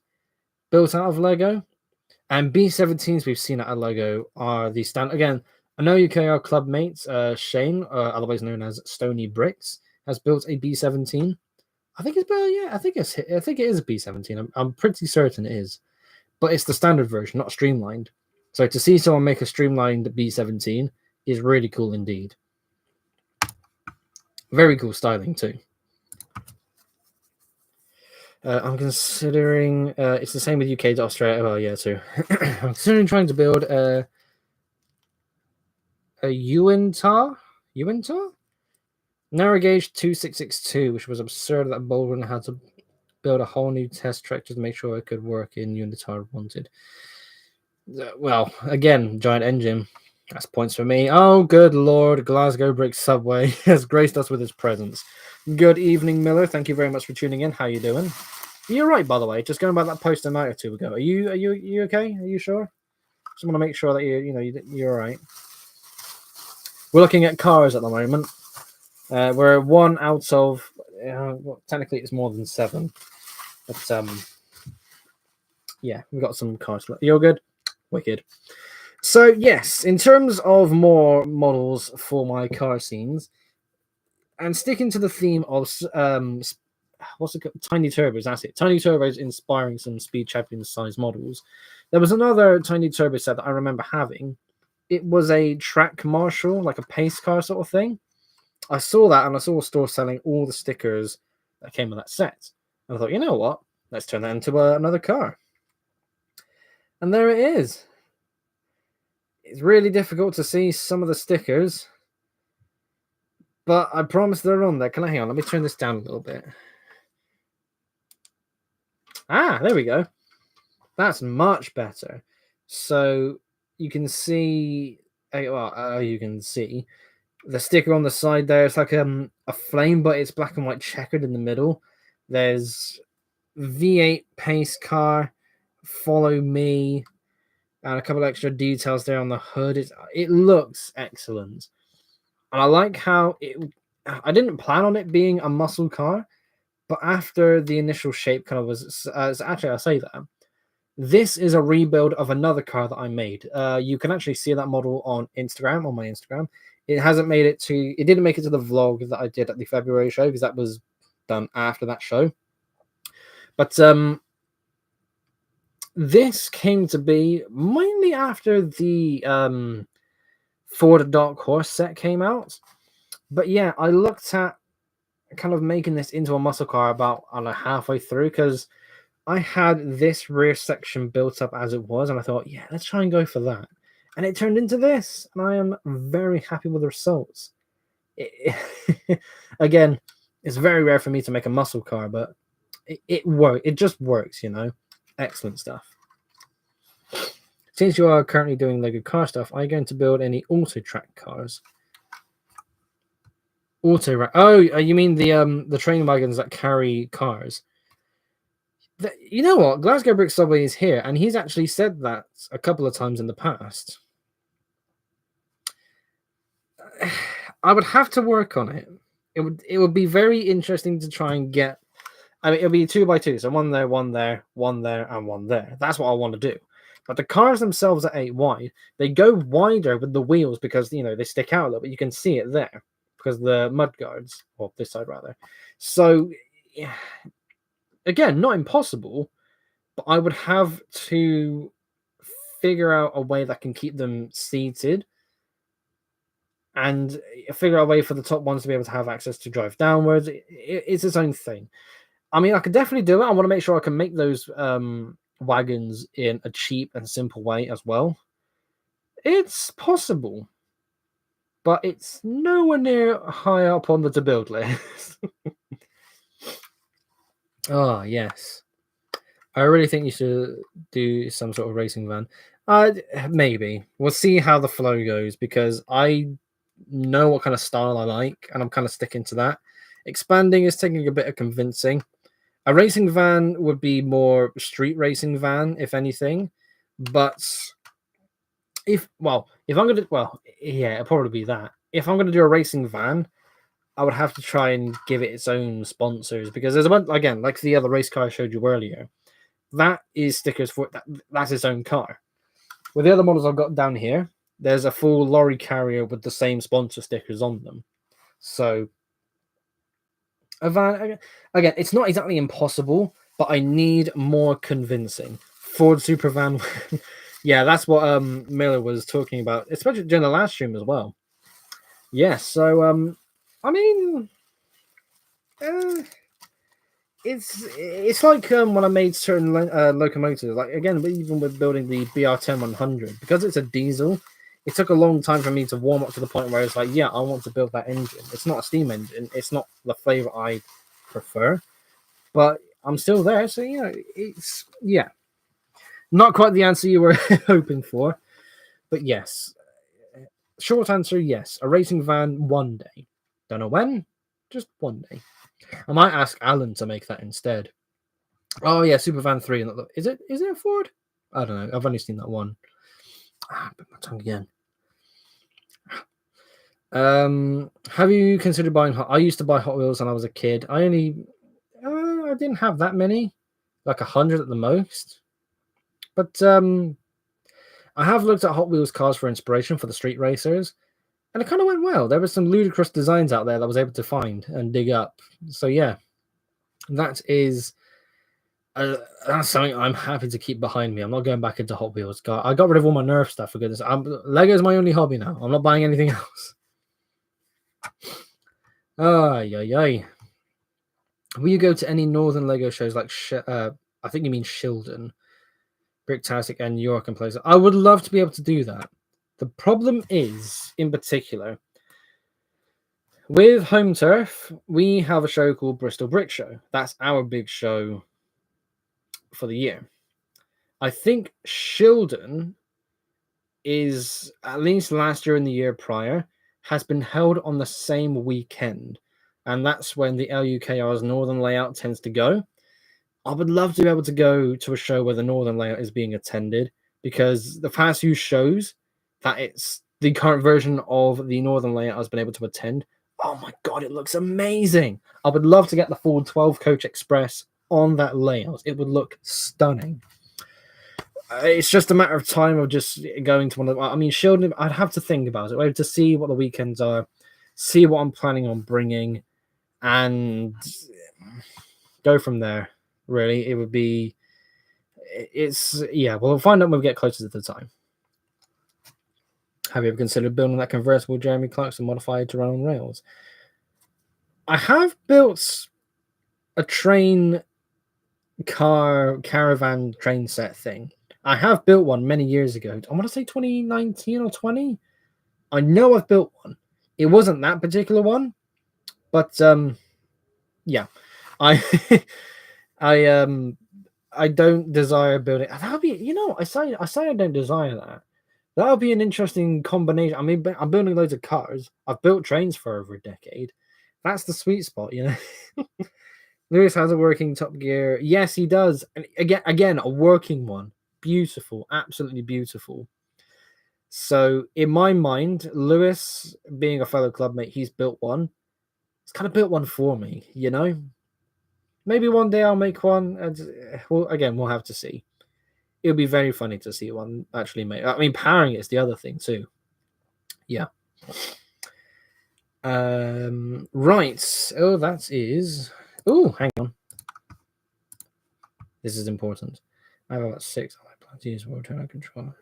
built out of Lego, and B17s we've seen out of Lego are the standard. Again, I know UKR club mates, Shane, otherwise known as Stony Bricks, has built a B17. I think it's built. Yeah, I think it is a B17. I'm pretty certain it is, but it's the standard version, not streamlined. So to see someone make a streamlined B17 is really cool indeed. Very cool styling too. I'm considering it's the same with UK to Australia. Oh yeah, too. I'm considering trying to build a Uintar narrow gauge 2662, which was absurd that Baldwin had to build a whole new test track just to make sure it could work in Unitar wanted. Well, again, giant engine. That's points for me. Oh, good lord. Glasgow Brick Subway has graced us with his presence. Good evening, Miller. Thank you very much for tuning in. How you doing? You're right, by the way. Just going by that post a night or two ago. Are you okay? Are you sure? Just want to make sure that you're all right. We're looking at cars at the moment. We're 1 out of well, technically it's more than 7, but yeah, we've got some cars. You're good. Wicked. So yes, in terms of more models for my car scenes, and sticking to the theme of what's it called? Tiny turbos. That's it. Tiny turbos inspiring some Speed Champions size models. There was another tiny turbo set that I remember having. It was a track marshal, like a pace car sort of thing. I saw that, and I saw a store selling all the stickers that came with that set. And I thought, you know what? Let's turn that into another car. And there it is. It's really difficult to see some of the stickers, but I promise they're on there. Can I hang on? Let me turn this down a little bit. Ah, there we go. That's much better. So you can see, you can see the sticker on the side there. It's like a flame, but it's black and white checkered in the middle. There's V8 pace car, follow me, and a couple extra details there on the hood. It looks excellent, and I like how I didn't plan on it being a muscle car, but after the initial shape kind of was, actually I say that this is a rebuild of another car that I made. You can actually see that model on Instagram, on my Instagram. It didn't make it to the vlog that I did at the February show because that was done after that show. But this came to be mainly after the Ford Dark Horse set came out. But yeah, I looked at kind of making this into a muscle car about halfway through because I had this rear section built up as it was, and I thought, yeah, let's try and go for that. And it turned into this, and I am very happy with the results. Again, it's very rare for me to make a muscle car, but it works. It just works, you know. Excellent stuff. Since you are currently doing Lego car stuff, are you going to build any auto track cars? Oh, you mean the train wagons that carry cars? You know what? Glasgow Brick Subway is here, and he's actually said that a couple of times in the past. I would have to work on it. It would be very interesting to try and get. I mean, it'll be 2x2, so one there, one there, one there, and one there. That's what I want to do. But the cars themselves are 8 wide. They go wider with the wheels because they stick out a little bit. You can see it there because the mud guards, or this side rather. So, yeah, again, not impossible, but I would have to figure out a way that can keep them seated and figure out a way for the top ones to be able to have access to drive downwards. It's its own thing. I mean, I could definitely do it. I want to make sure I can make those wagons in a cheap and simple way as well. It's possible, but it's nowhere near high up on the to build list. Oh, yes. I really think you should do some sort of racing van. Maybe. We'll see how the flow goes because I know what kind of style I like and I'm kind of sticking to that. Expanding is taking a bit of convincing. A racing van would be more street racing van, if anything. But if I'm gonna it'll probably be that. If I'm gonna do a racing van, I would have to try and give it its own sponsors because there's again, like the other race car I showed you earlier. That is stickers for that's its own car. With the other models I've got down here, there's a full lorry carrier with the same sponsor stickers on them. So a van again, it's not exactly impossible, but I need more convincing. Ford Supervan, yeah, that's what Miller was talking about, especially during the last stream as well. Yes, so I mean, it's like when I made certain locomotives. Like again, even with building the BR10-100, because it's a diesel, it took a long time for me to warm up to the point where it's like, yeah, I want to build that engine. It's not a steam engine. It's not the flavor I prefer, but I'm still there. So it's not quite the answer you were hoping for, but yes. Short answer, yes. A racing van one day. Don't know when, just one day. I might ask Alan to make that instead. Oh yeah, Supervan 3. Is it a Ford? I don't know. I've only seen that one. Bit my tongue again. Have you considered buying I used to buy Hot Wheels when I was a kid. I didn't have that many, like 100 at the most. But I have looked at Hot Wheels cars for inspiration for the street racers, and it kind of went well. There were some ludicrous designs out there that I was able to find and dig up. So yeah, that is that's something I'm happy to keep behind me. I'm not going back into Hot Wheels. I got rid of all my Nerf stuff, for goodness. Lego's my only hobby now. I'm not buying anything else. Ay. Will you go to any northern Lego shows like I think you mean Shildon? Bricktastic and York and places. I would love to be able to do that. The problem is, in particular, with Home Turf, we have a show called Bristol Brick Show. That's our big show for the year. I think Shildon is, at least last year and the year prior, has been held on the same weekend. And that's when the LUKR's Northern Layout tends to go. I would love to be able to go to a show where the Northern Layout is being attended, because the past few shows that it's the current version of the Northern Layout has been able to attend, oh my god, it looks amazing. I would love to get the full 12-coach express on that layout. It would look stunning. It's just a matter of time of just going to one of them. I mean, Shildon, I'd have to think about it. I have to see what the weekends are, see what I'm planning on bringing, and go from there. Really, it would be. We'll find out when we get closer to the time. Have you ever considered building that convertible Jeremy Clarkson modified to run on rails? I have built a caravan train set thing. I have built one many years ago. I want to say 2019 or 20. I know I've built one. It wasn't that particular one, but yeah, I I don't desire building. That would be, I say I don't desire that. That would be an interesting combination. I mean, I'm building loads of cars. I've built trains for over a decade. That's the sweet spot, Lewis has a working Top Gear. Yes, he does. And again, a working one. Beautiful, absolutely beautiful. So in my mind, Lewis, being a fellow clubmate, he's built one. He's kind of built one for me, Maybe one day I'll make one. Well, again, we'll have to see. It'll be very funny to see one actually made. I mean, powering is the other thing too. Yeah. Right. Oh, that is. Oh, hang on. This is important. I have about 6. I plan to use World Turner Controller.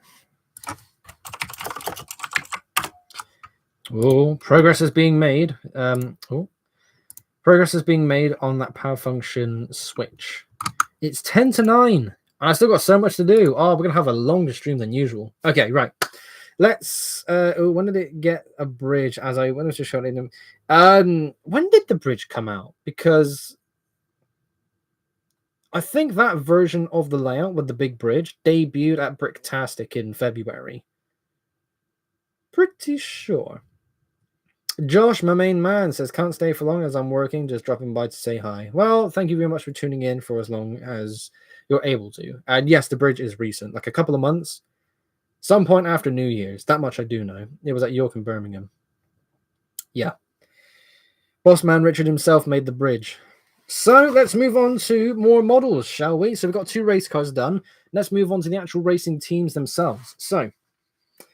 Oh, progress is being made. Progress is being made on that power function switch. It's 10 to 9. I still got so much to do. Oh, we're going to have a longer stream than usual. Okay, right. Let's... when did it get a bridge? When was just showing them? When did the bridge come out? Because I think that version of the layout with the big bridge debuted at Bricktastic in February. Pretty sure. Josh, my main man, says, can't stay for long as I'm working, just dropping by to say hi. Well, thank you very much for tuning in for as long as you're able to. And yes, the bridge is recent, like a couple of months. Some point after New Year's. That much I do know. It was at York and Birmingham. Yeah. Boss man Richard himself made the bridge. So let's move on to more models, shall we? So we've got 2 race cars done. Let's move on to the actual racing teams themselves. So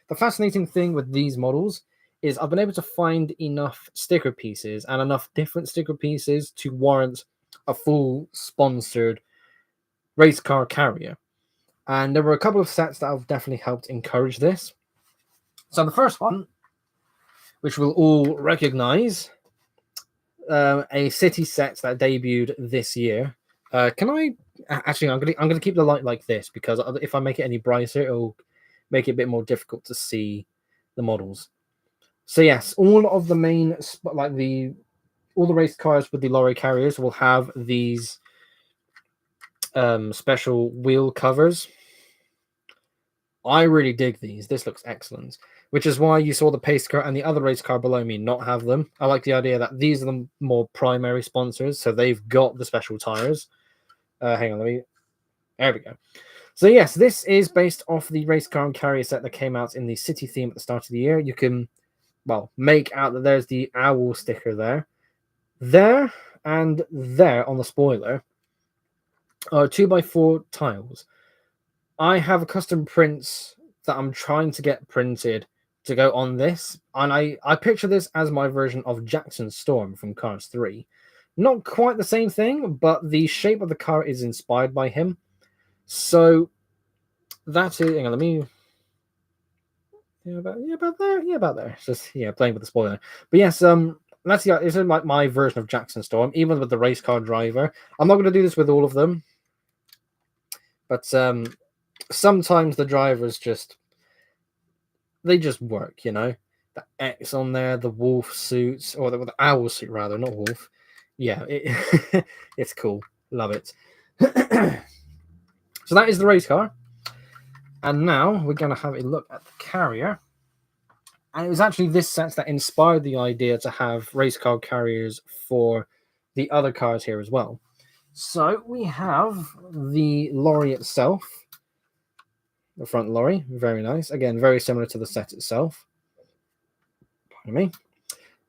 the fascinating thing with these models is I've been able to find enough sticker pieces and enough different sticker pieces to warrant a full sponsored race car carrier. And there were a couple of sets that have definitely helped encourage this. So the first one, which we'll all recognize, a city set that debuted this year. Can I actually? I'm gonna keep the light like this, because if I make it any brighter, it'll make it a bit more difficult to see the models. So yes, all of the main, all the race cars with the lorry carriers will have these special wheel covers. I really dig these. This looks excellent, which is why you saw the pace car and the other race car below me not have them. I like the idea that these are the more primary sponsors, so they've got the special tires. Hang on, there we go. So yes, this is based off the race car and carrier set that came out in the city theme at the start of the year. You can, make out that there's the owl sticker there, and there on the spoiler are 2x4 tiles. I have a custom prints that I'm trying to get printed to go on this, and I picture this as my version of Jackson Storm from Cars 3. Not quite the same thing, but the shape of the car is inspired by him. So that's it. Hang on, let me... about there. It's just playing with the spoiler. But yes, this is like my version of Jackson Storm, even with the race car driver. I'm not going to do this with all of them, but sometimes the drivers just work, you know. The X on there, the wolf suits, or the owl suit rather, not wolf. Yeah, it's cool. Love it. So that is the race car. And now we're going to have a look at the carrier. And it was actually this set that inspired the idea to have race car carriers for the other cars here as well. So we have the lorry itself. The front lorry, very nice. Again, very similar to the set itself. Pardon me.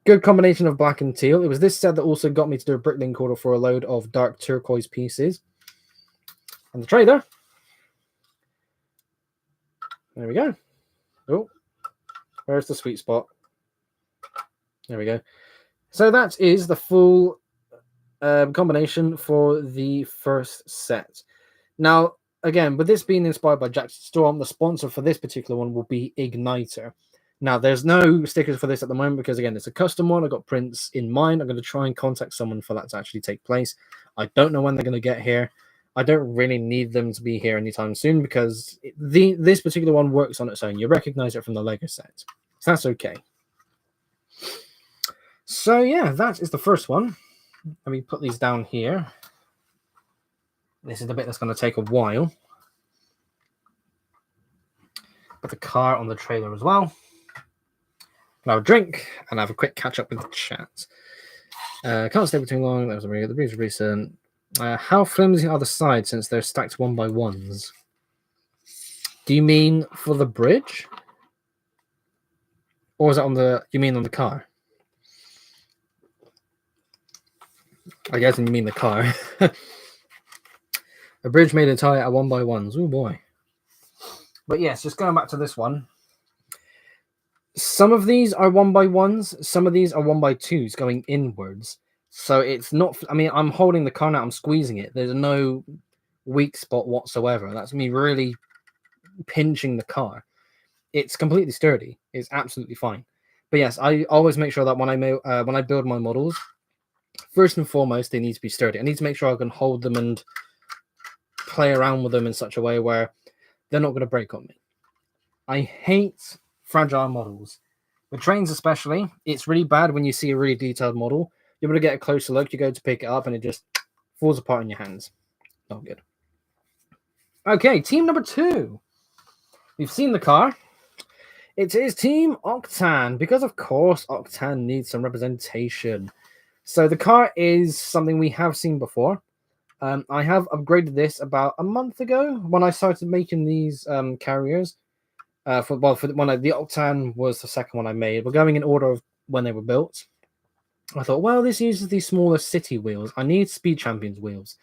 Good combination of black and teal. It was this set that also got me to do a bricklink order for a load of dark turquoise pieces. And the trailer. There we go. Oh, where's the sweet spot? There we go. So that is the full combination for the first set. Now, again, with this being inspired by Jackson Storm, the sponsor for this particular one will be Igniter. Now, there's no stickers for this at the moment because, again, it's a custom one. I've got prints in mind. I'm going to try and contact someone for that to actually take place. I don't know when they're going to get here. I don't really need them to be here anytime soon because this particular one works on its own. You recognize it from the Lego set. So that's okay. So, yeah, that is the first one. Let me put these down here. This is the bit that's going to take a while. Put the car on the trailer as well. And have a drink and have a quick catch up with the chat. Can't stay for too long. That was the breeze are recent. How flimsy are the sides since they're stacked 1x1s? Do you mean for the bridge? Or is it on the... You mean on the car? I guess you mean the car. A bridge made entirely out of 1x1s. Oh boy. But yes, just going back to this one. Some of these are 1x1s. Some of these are 1x2s going inwards. So it's not... I mean, I'm holding the car now. I'm squeezing it. There's no weak spot whatsoever. That's me really pinching the car. It's completely sturdy. It's absolutely fine. But yes, I always make sure that when I build my models, first and foremost, they need to be sturdy. I need to make sure I can hold them and play around with them in such a way where they're not going to break on me. I hate fragile models. With trains especially, it's really bad when you see a really detailed model. You're able to get a closer look, you go to pick it up, and it just falls apart in your hands. Not good. Okay, team number 2. We've seen the car. It is Team Octan, because of course Octan needs some representation. So the car is something we have seen before. I have upgraded this about a month ago when I started making these carriers. The Octan was the second one I made. We're going in order of when they were built. I thought, well, this uses the smaller city wheels. I need Speed Champions wheels.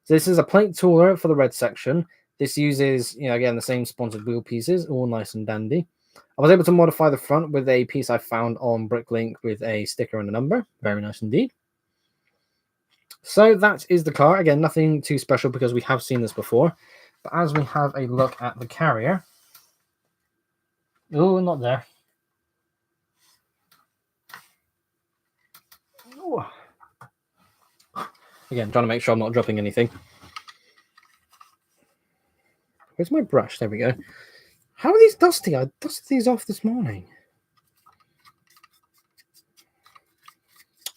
So this is a plate tooler for the red section. This uses, again, the same sponsored wheel pieces, all nice and dandy. I was able to modify the front with a piece I found on Bricklink with a sticker and a number. Very nice indeed. So that is the car. Again, nothing too special because we have seen this before. But as we have a look at the carrier... Oh, not there. Ooh. Again, trying to make sure I'm not dropping anything. Where's my brush? There we go. How are these dusty? I dusted these off this morning.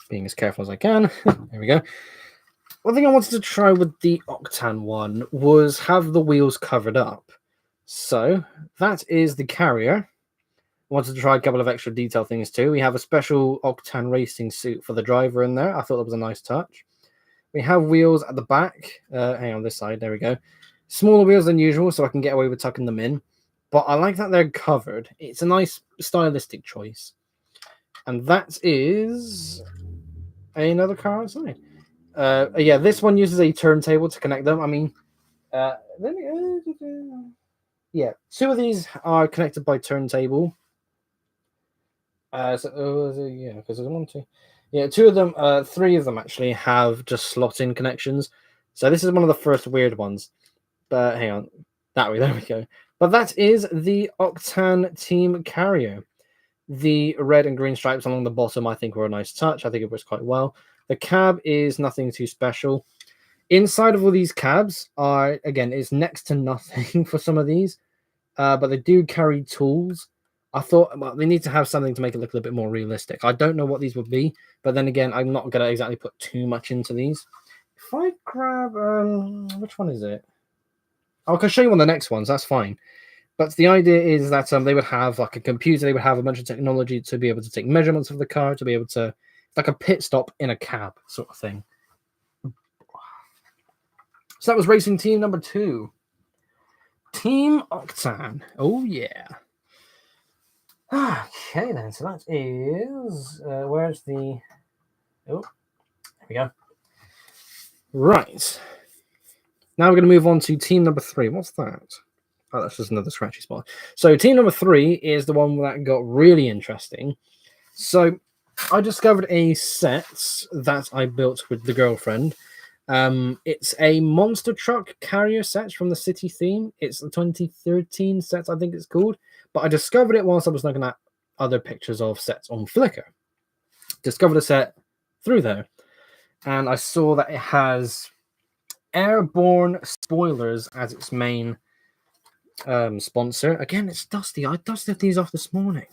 Being as careful as I can. There we go. One thing I wanted to try with the Octan one was have the wheels covered up. So that is the carrier. Wanted to try a couple of extra detail things too. We have a special Octan racing suit for the driver in there. I thought that was a nice touch. We have wheels at the back. Hang on, this side. There we go. Smaller wheels than usual, so I can get away with tucking them in. But I like that they're covered. It's a nice stylistic choice. And that is another car outside. Yeah, this one uses a turntable to connect them. I mean, yeah, 2 of these are connected by turntable. Yeah, because there's 1, 2. Yeah, 2 of them, 3 of them actually have just slot-in connections. So this is one of the first weird ones. But hang on, there we go. But that is the Octan Team Carrier. The red and green stripes along the bottom, I think, were a nice touch. I think it works quite well. The cab is nothing too special. Inside of all these cabs are, again, it's next to nothing for some of these, but they do carry tools. I thought, well, they need to have something to make it look a little bit more realistic. I don't know what these would be, but then again, I'm not going to exactly put too much into these. If I grab, which one is it? I can show you on the next ones, that's fine. But the idea is that they would have like a computer, they would have a bunch of technology to be able to take measurements of the car, to be able to, like a pit stop in a cab sort of thing. So that was racing team number 2. Team Octan. Oh, yeah. Okay, then. So that is... where's the... Oh, there we go. Right. Now we're going to move on to team number 3. What's that? Oh, that's just another scratchy spot. So team number 3 is the one that got really interesting. So I discovered a set that I built with the girlfriend. It's a monster truck carrier set from the city theme. It's the 2013 set, I think it's called. But I discovered it whilst I was looking at other pictures of sets on Flickr. Discovered a set through there. And I saw that it has Airborne Spoilers as its main sponsor. Again, it's dusty. I dusted these off this morning.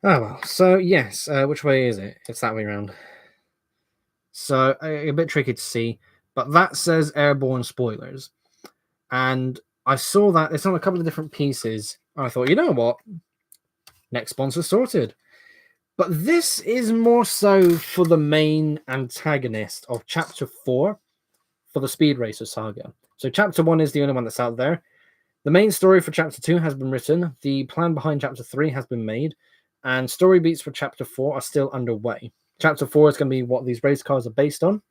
Oh, well. So, yes. Which way is it? It's that way around. So, a bit tricky to see. But that says Airborne Spoilers. And I saw that it's on a couple of different pieces. And I thought, you know what? Next sponsor sorted. But this is more so for the main antagonist of Chapter 4 for the Speed Racer saga. So Chapter 1 is the only one that's out there. The main story for Chapter 2 has been written. The plan behind Chapter 3 has been made. And story beats for Chapter 4 are still underway. Chapter 4 is going to be what these race cars are based on.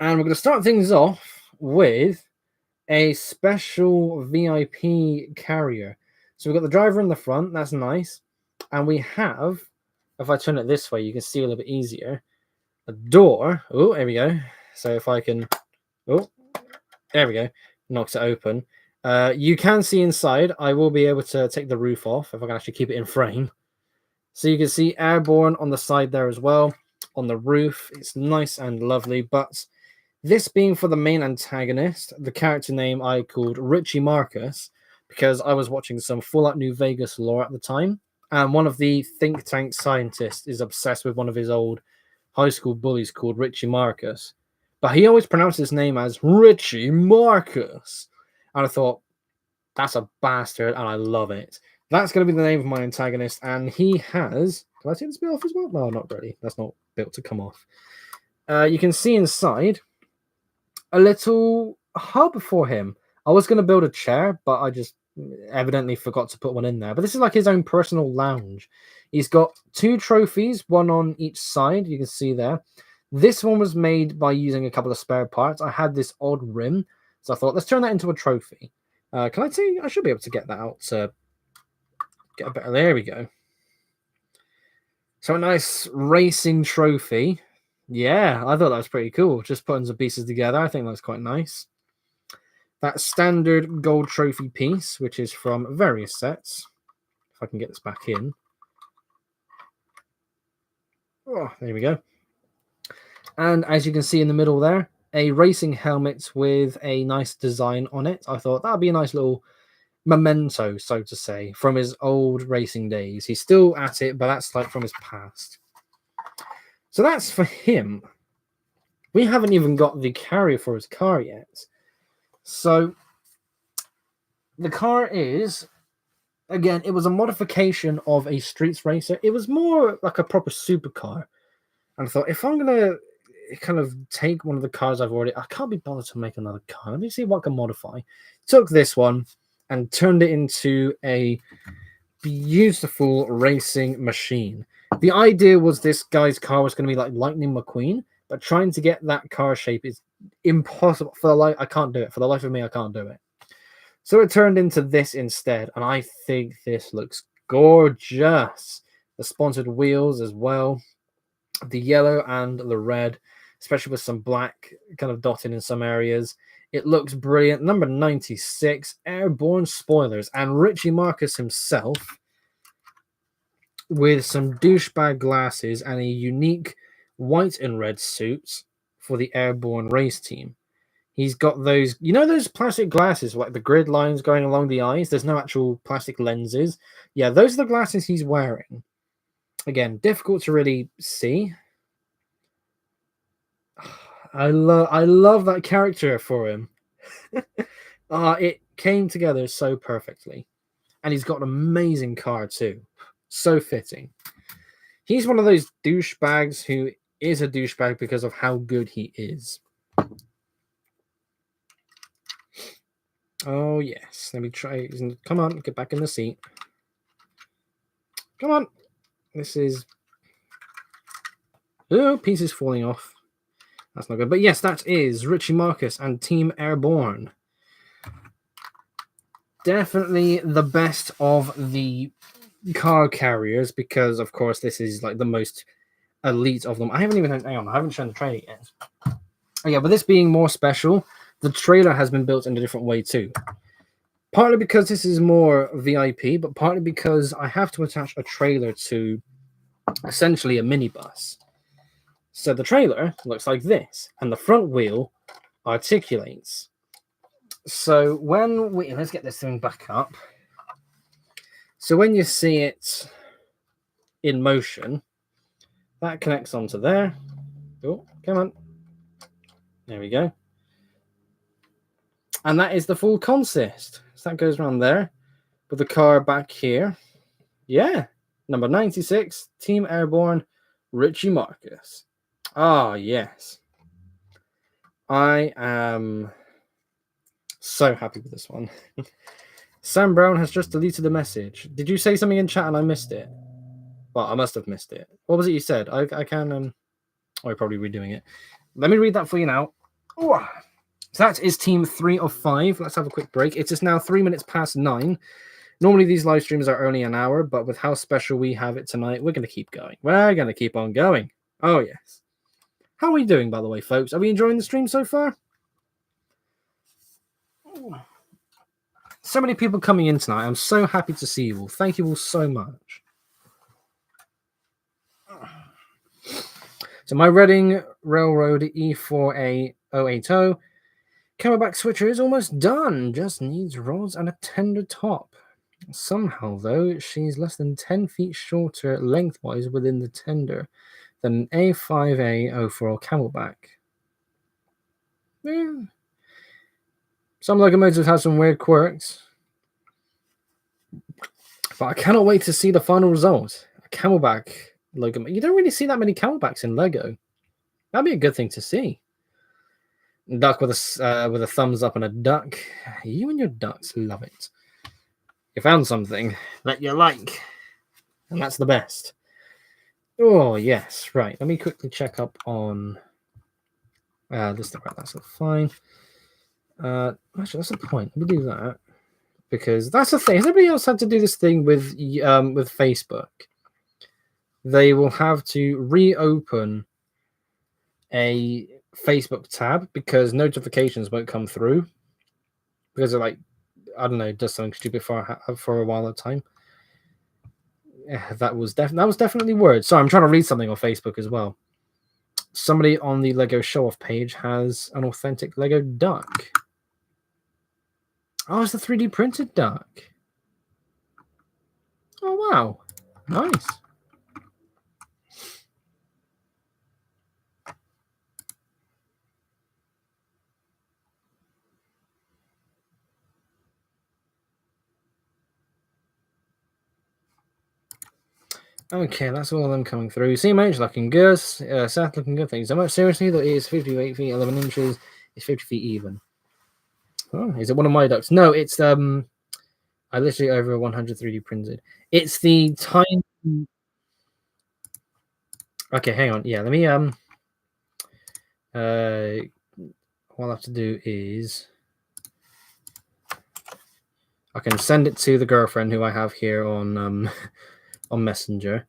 And we're going to start things off with a special VIP carrier. So we've got the driver in the front. That's nice. And we have, if I turn it this way, you can see a little bit easier, a door. Oh, there we go. So if I can, oh, there we go, knocks it open. You can see inside. I will be able to take the roof off if I can actually keep it in frame. So you can see Airborne on the side there as well. On the roof, it's nice and lovely. But this being for the main antagonist, the character name I called Richie Marcus, because I was watching some Fallout New Vegas lore at the time. And one of the think tank scientists is obsessed with one of his old high school bullies called Richie Marcus. But he always pronounced his name as Richie Marcus. And I thought, that's a bastard, and I love it. That's going to be the name of my antagonist. And he has... Can I take this bit off as well? No, not really. That's not built to come off. You can see inside a little hub for him. I was going to build a chair, but I just evidently forgot to put one in there. But this is like his own personal lounge. He's got 2 trophies, one on each side. You can see there. This one was made by using a couple of spare parts. I had this odd rim, so I thought, let's turn that into a trophy. Can I see? I should be able to get that out to get a better... There we go. So a nice racing trophy. Yeah, I thought that was pretty cool. Just putting some pieces together. I think that's quite nice. That standard gold trophy piece, which is from various sets. If I can get this back in. Oh, there we go. And as you can see in the middle there, a racing helmet with a nice design on it. I thought that would be a nice little memento, so to say, from his old racing days. He's still at it, but that's like from his past. So that's for him. We haven't even got the carrier for his car yet. So the car is, again, it was a modification of a streets racer. It was more like a proper supercar. And I thought, if I'm going to kind of take one of the cars I've already... I can't be bothered to make another car. Let me see what I can modify. Took this one and turned it into a beautiful racing machine. The idea was this guy's car was going to be like Lightning McQueen, but trying to get that car shape is impossible. For the life, I can't do it. For the life of me, I can't do it. So it turned into this instead, and I think this looks gorgeous. The sponsored wheels as well, the yellow and the red, especially with some black kind of dotting in some areas. It looks brilliant. Number 96, Airborne Spoilers, and Richie Marcus himself with some douchebag glasses and a unique white and red suit for the airborne race team. He's got those, you know, those plastic glasses, like the grid lines going along the eyes. There's no actual plastic lenses. Yeah, those are the glasses he's wearing. Again, difficult to really see. I love that character for him. It came together so perfectly. And he's got an amazing car too. So fitting. He's one of those douchebags who is a douchebag because of how good he is. Oh, yes. Let me try. Come on, get back in the seat. Come on. This is... Oh, pieces falling off. That's not good. But yes, that is Richie Marcus and Team Airborne. Definitely the best of the car carriers because, of course, this is like the most elite of them. I haven't even... Hang on, I haven't shown the trailer yet. Oh, yeah, but this being more special, the trailer has been built in a different way too. Partly because this is more VIP, but partly because I have to attach a trailer to essentially a minibus. So the trailer looks like this, and the front wheel articulates. So when we... Let's get this thing back up. So when you see it in motion, that connects onto there. Oh, come on. There we go. And that is the full consist. So that goes around there with the car back here. Yeah. Number 96, Team Airborne, Richie Marcus. Ah, yes. I am so happy with this one. Sam Brown has just deleted the message. Did you say something in chat and I missed it? Well, I must have missed it. What was it you said? I can... Oh, you're probably redoing it. Let me read that for you now. Ooh. So that is team 3 of 5. Let's have a quick break. It is now 3 minutes past 9. Normally these live streams are only an hour, but with how special we have it tonight, we're going to keep going. We're going to keep on going. Oh, yes. How are we doing, by the way, folks? Are we enjoying the stream so far? So many people coming in tonight. I'm so happy to see you all. Thank you all so much. So my Reading Railroad E4A080 Camelback switcher is almost done. Just needs rods and a tender top. Somehow, though, she's less than 10 feet shorter lengthwise within the tender than an A5A04 Camelback. Yeah. Some locomotives have some weird quirks. But I cannot wait to see the final result. A Camelback locomotive. You don't really see that many Camelbacks in Lego. That'd be a good thing to see. Duck with a thumbs up and a duck. You and your ducks love it. You found something that you like. And that's the best. Oh, yes. Right. Let me quickly check up on this. Right, that's fine. Actually, that's the point. Let me do that. Because that's the thing. Has everybody else had to do this thing with Facebook? They will have to reopen a Facebook tab because notifications won't come through. Because they're like, I don't know, does something stupid for a while at a time. Yeah, that was definitely word. Sorry, I'm trying to read something on Facebook as well. Somebody on the Lego show-off page has an authentic Lego duck. Oh, it's the 3D printed duck. Oh, wow. Nice. Okay, that's all of them coming through. CMH looking good. Seth looking good. Thank you so much. Seriously, that is 58 feet, 11 inches. It's 50 feet even. Oh, is it one of my ducks? No, it's I literally over 100 3D printed. It's the tiny... Okay, hang on. Yeah, let me what I'll have to do is I can send it to the girlfriend who I have here on Messenger.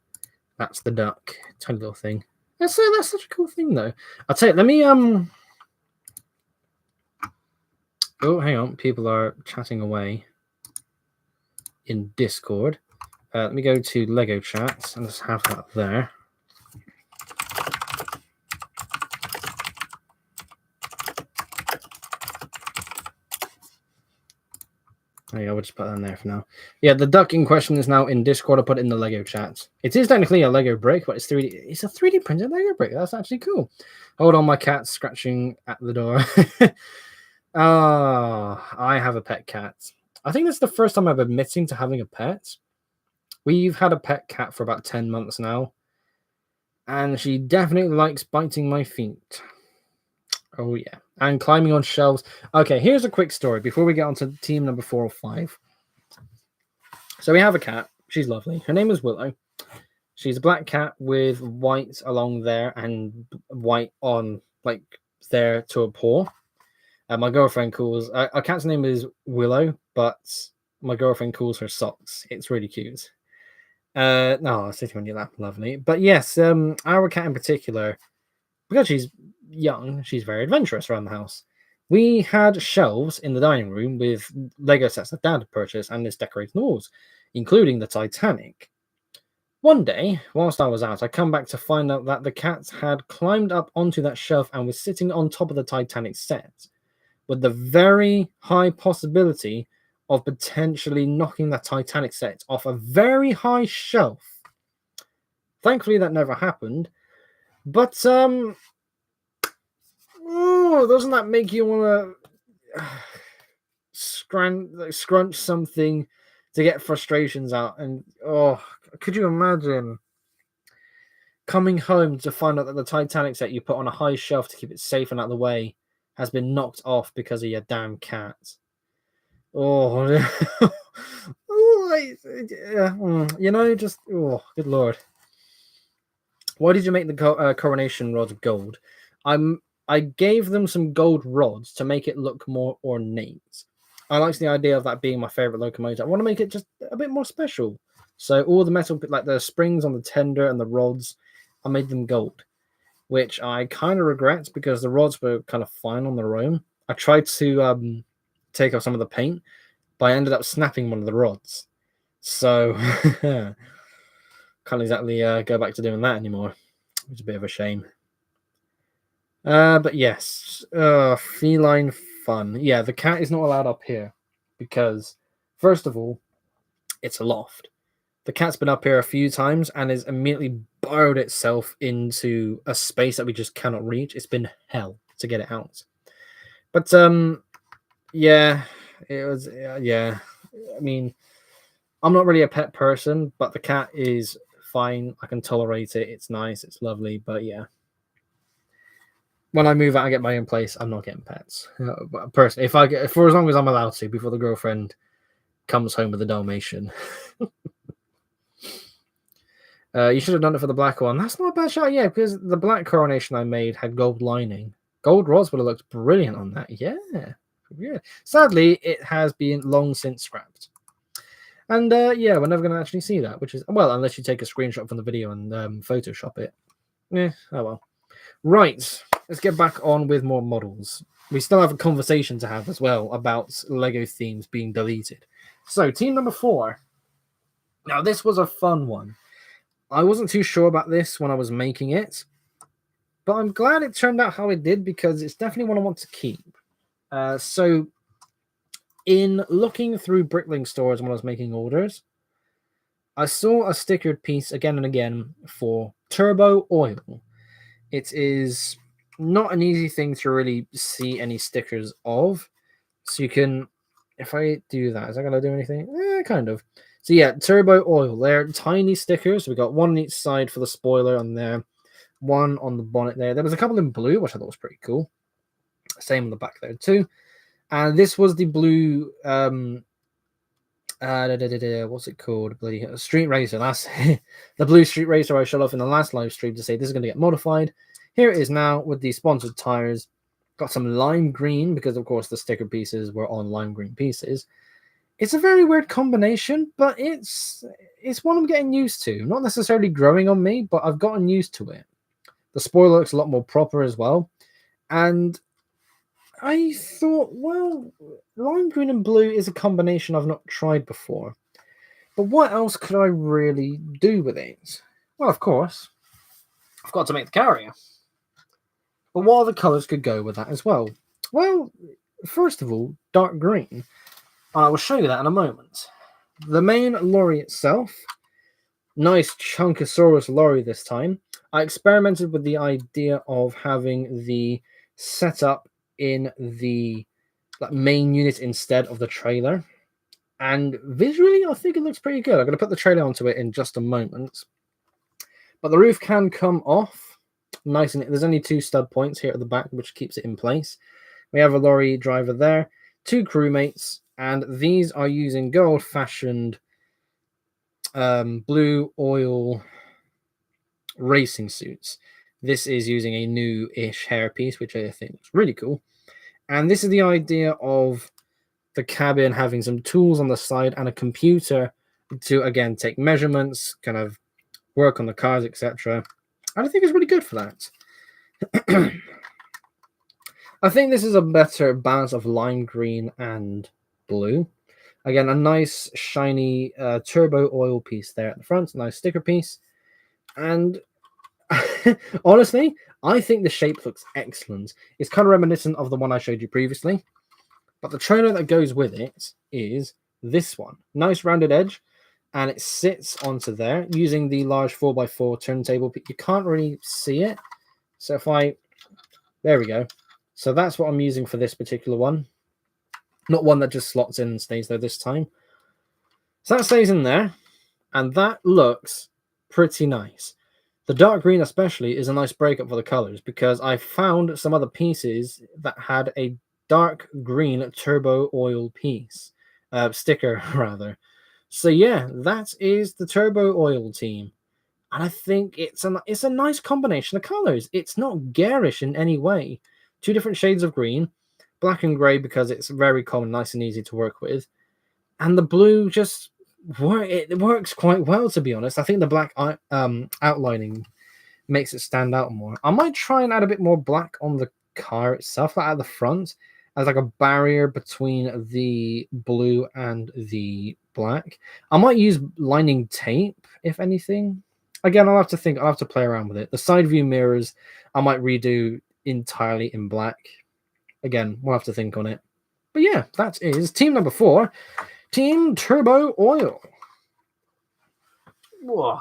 That's the duck. Tiny little thing. That's such a cool thing though. I'll tell you, let me oh, hang on. People are chatting away in Discord. Let me go to Lego chat and just have that there. There you go, we'll just put that in there for now. Yeah, the duck in question is now in Discord. I put it in the Lego chat. It is technically a Lego brick, but it's 3D. It's a 3D printed Lego brick. That's actually cool. Hold on, my cat's scratching at the door. I have a pet cat. I think this is the first time I'm admitting to having a pet. We've had a pet cat for about 10 months now, and she definitely likes biting my feet. Oh, yeah. And climbing on shelves. Okay, here's a quick story before we get on to team number 4 or 5. So we have a cat. She's lovely. Her name is Willow. She's a black cat with white along there and white on, like, there to a paw. My girlfriend calls... our cat's name is Willow, but my girlfriend calls her Socks. It's really cute. No, sitting on your lap, lovely. But yes, our cat in particular, because she's young, she's very adventurous around the house. We had shelves in the dining room with Lego sets that Dad had purchased and this decorating the walls, including the Titanic. One day, whilst I was out, I come back to find out that the cat had climbed up onto that shelf and was sitting on top of the Titanic set, with the very high possibility of potentially knocking the Titanic set off a very high shelf. Thankfully, that never happened. But, doesn't that make you want to scrunch something to get frustrations out? And, could you imagine coming home to find out that the Titanic set you put on a high shelf to keep it safe and out of the way has been knocked off because of your damn cat? Oh, good Lord. Why did you make the coronation rods gold? I gave them some gold rods to make it look more ornate. I like the idea of that being my favorite locomotive. I want to make it just a bit more special. So all the metal, like the springs on the tender and the rods, I made them gold, which I kind of regret because the rods were kind of fine on their own. I tried to take off some of the paint, but I ended up snapping one of the rods. So can't exactly go back to doing that anymore, which is a bit of a shame. But yes, feline fun. Yeah, the cat is not allowed up here because, first of all, it's a loft. The cat's been up here a few times and has immediately burrowed itself into a space that we just cannot reach. It's been hell to get it out. But, yeah, it was, yeah. I mean, I'm not really a pet person, but the cat is fine. I can tolerate it. It's nice. It's lovely. But, yeah. When I move out and get my own place, I'm not getting pets. Personally, for as long as I'm allowed to, before the girlfriend comes home with a Dalmatian. You should have done it for the black one. That's not a bad shot, yeah, because the black coronation I made had gold lining. Gold rods would have looked brilliant on that. Yeah. Sadly, it has been long since scrapped. And yeah, we're never going to actually see that, which is, well, unless you take a screenshot from the video and Photoshop it. Yeah, oh well. Right, let's get back on with more models. We still have a conversation to have as well about Lego themes being deleted. So, team number 4. Now, this was a fun one. I wasn't too sure about this when I was making it, but I'm glad it turned out how it did because it's definitely one I want to keep. So, in looking through Bricklink stores when I was making orders, I saw a stickered piece again and again for Turbo Oil. It is not an easy thing to really see any stickers of. So you can, if I do that, is that going to do anything? Kind of. So yeah, Turbo Oil. They're tiny stickers. We got one on each side for the spoiler on there, one on the bonnet there. There was a couple in blue, which I thought was pretty cool. Same on the back there too. And this was the blue, what's it called? Bloody Street Racer. That's the blue Street Racer I showed off in the last live stream to say this is going to get modified. Here it is now with the sponsored tires. Got some lime green because, of course, the sticker pieces were on lime green pieces. It's a very weird combination, but it's one I'm getting used to. Not necessarily growing on me, but I've gotten used to it. The spoiler looks a lot more proper as well. And I thought, well, lime green and blue is a combination I've not tried before. But what else could I really do with it? Well, of course, I've got to make the carrier. But what other colours could go with that as well? Well, first of all, dark green. I will show you that in a moment. The main lorry itself, nice Chunkosaurus lorry this time. I experimented with the idea of having the setup in the main unit instead of the trailer. And visually, I think it looks pretty good. I'm going to put the trailer onto it in just a moment. But the roof can come off. Nice, and there's only 2 stud points here at the back, which keeps it in place. We have a lorry driver there, 2 crewmates, and these are using good old-fashioned blue oil racing suits. This is using a new-ish hairpiece, which I think is really cool. And this is the idea of the cabin having some tools on the side and a computer to, again, take measurements, kind of work on the cars, etc. And I think it's really good for that. I think this is a better balance of lime green and blue. Again, a nice shiny turbo oil piece there at the front, nice sticker piece. And honestly, I think the shape looks excellent. It's kind of reminiscent of the one I showed you previously. But the trailer that goes with it is this one. Nice rounded edge. And it sits onto there using the large 4x4 turntable. You can't really see it. So if I... There we go. So that's what I'm using for this particular one. Not one that just slots in and stays there this time. So that stays in there. And that looks pretty nice. The dark green especially is a nice breakup for the colors because I found some other pieces that had a dark green turbo oil piece. Sticker, rather. So yeah, that is the turbo oil team. And I think it's a nice combination of colors. It's not garish in any way. 2 different shades of green, black and gray because it's very common, nice and easy to work with. And the blue just it works quite well, to be honest. I think the black outlining makes it stand out more. I might try and add a bit more black on the car itself, like at the front, as like a barrier between the blue and the black. I might use lining tape, if anything. Again, I'll have to think. I'll have to play around with it. The side view mirrors, I might redo entirely in black. Again, we'll have to think on it. But yeah, that is team number 4, Team Turbo Oil. Whoa.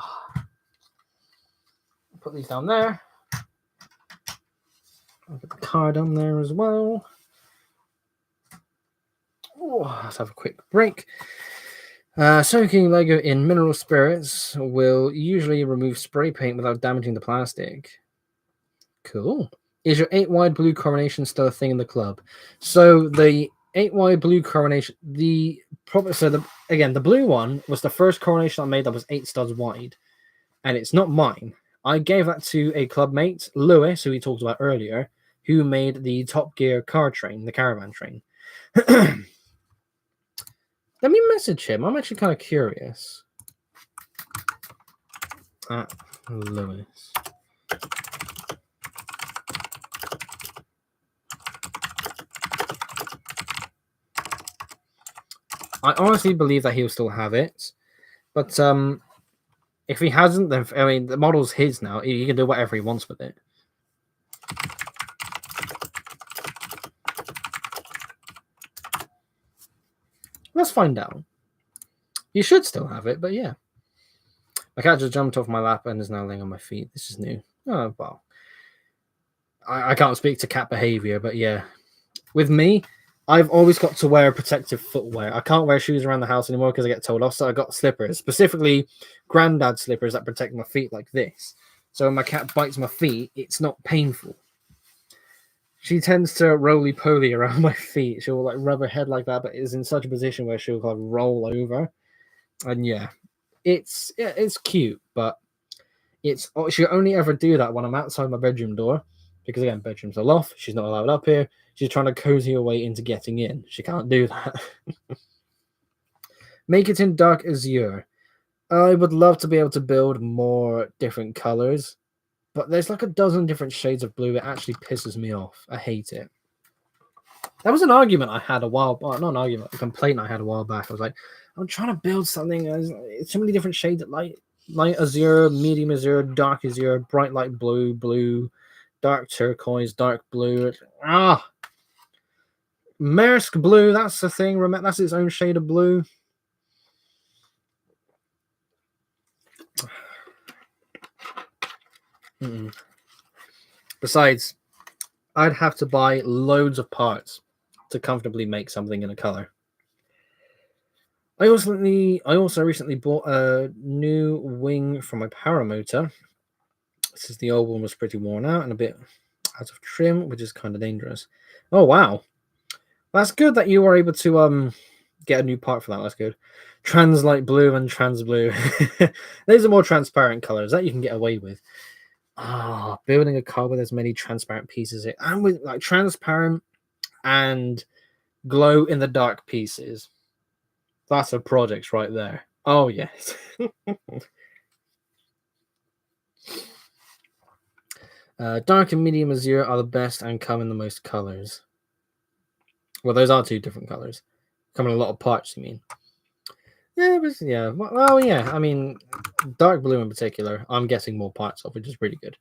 Put these down there. I'll put the card on there as well. Oh, let's have a quick break. Soaking Lego in mineral spirits will usually remove spray paint without damaging the plastic. Cool. Is your 8-wide blue coronation still a thing in the club? So the 8-wide blue coronation, the blue one was the first coronation I made that was 8 studs wide, and it's not mine. I gave that to a club mate, Lewis, who we talked about earlier, who made the Top Gear car train, the caravan train. Let me message him. I'm actually kind of curious. Lewis. I honestly believe that he'll still have it. But if he hasn't, then I mean the model's his now. He can do whatever he wants with it. Let's find out. You should still have it, but yeah. My cat just jumped off my lap and is now laying on my feet. This is new. Oh, well. I can't speak to cat behavior, but yeah. With me, I've always got to wear protective footwear. I can't wear shoes around the house anymore because I get told off, so I got slippers, specifically granddad slippers that protect my feet like this. So when my cat bites my feet, it's not painful. She tends to roly-poly around my feet. She'll like rub her head like that, but is in such a position where she'll kind of roll over. And yeah, it's cute, but she'll only ever do that when I'm outside my bedroom door, because again, bedroom's a loft. She's not allowed up here. She's trying to cozy her way into getting in. She can't do that. Make it in dark azure. I would love to be able to build more different colors, but there's like a dozen different shades of blue. It actually pisses me off. I hate it. That was an argument I had a while, not an argument, a complaint I had a while back. I was like, I'm trying to build something. It's so many different shades of light azure, medium azure, dark azure, bright light blue, blue, dark turquoise, dark blue. Maersk blue, that's the thing. Remember, that's its own shade of blue. Besides, I'd have to buy loads of parts to comfortably make something in a color. I also recently bought a new wing for my paramotor. This is the old one, was pretty worn out and a bit out of trim, which is kind of dangerous. Oh wow, that's good that you were able to get a new part for that. That's good. Translight blue and trans blue. Those are more transparent colors that you can get away with. Building a car with as many transparent pieces and with like transparent and glow in the dark pieces. That's a project right there. Oh yes. Dark and medium azure are the best and come in the most colors. Well, those are two different colors. Come in a lot of parts, you mean? Yeah, but yeah. Well, yeah. I mean, dark blue in particular, I'm getting more parts of, which is really good.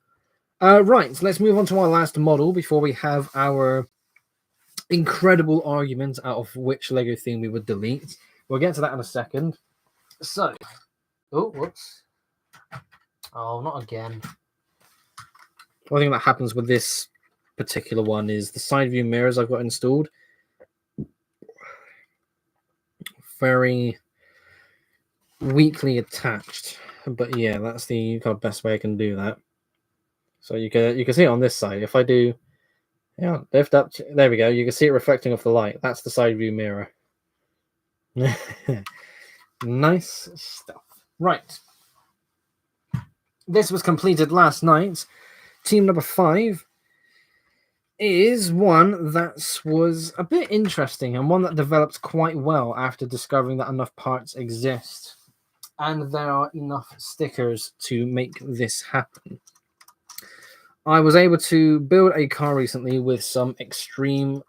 Right, so let's move on to our last model before we have our incredible argument out of which Lego theme we would delete. We'll get to that in a second. So, oh, whoops. Oh, not again. One thing that happens with this particular one is the side view mirrors I've got installed. Very weakly attached, but yeah, that's the kind of best way I can do that. So you can see it on this side. If I do, yeah, lift up, there we go. You can see it reflecting off the light. That's the side view mirror. Nice stuff. Right. This was completed last night. Team number 5 is one that was a bit interesting and one that developed quite well after discovering that enough parts exist and there are enough stickers to make this happen. I was able to build a car recently with some extreme,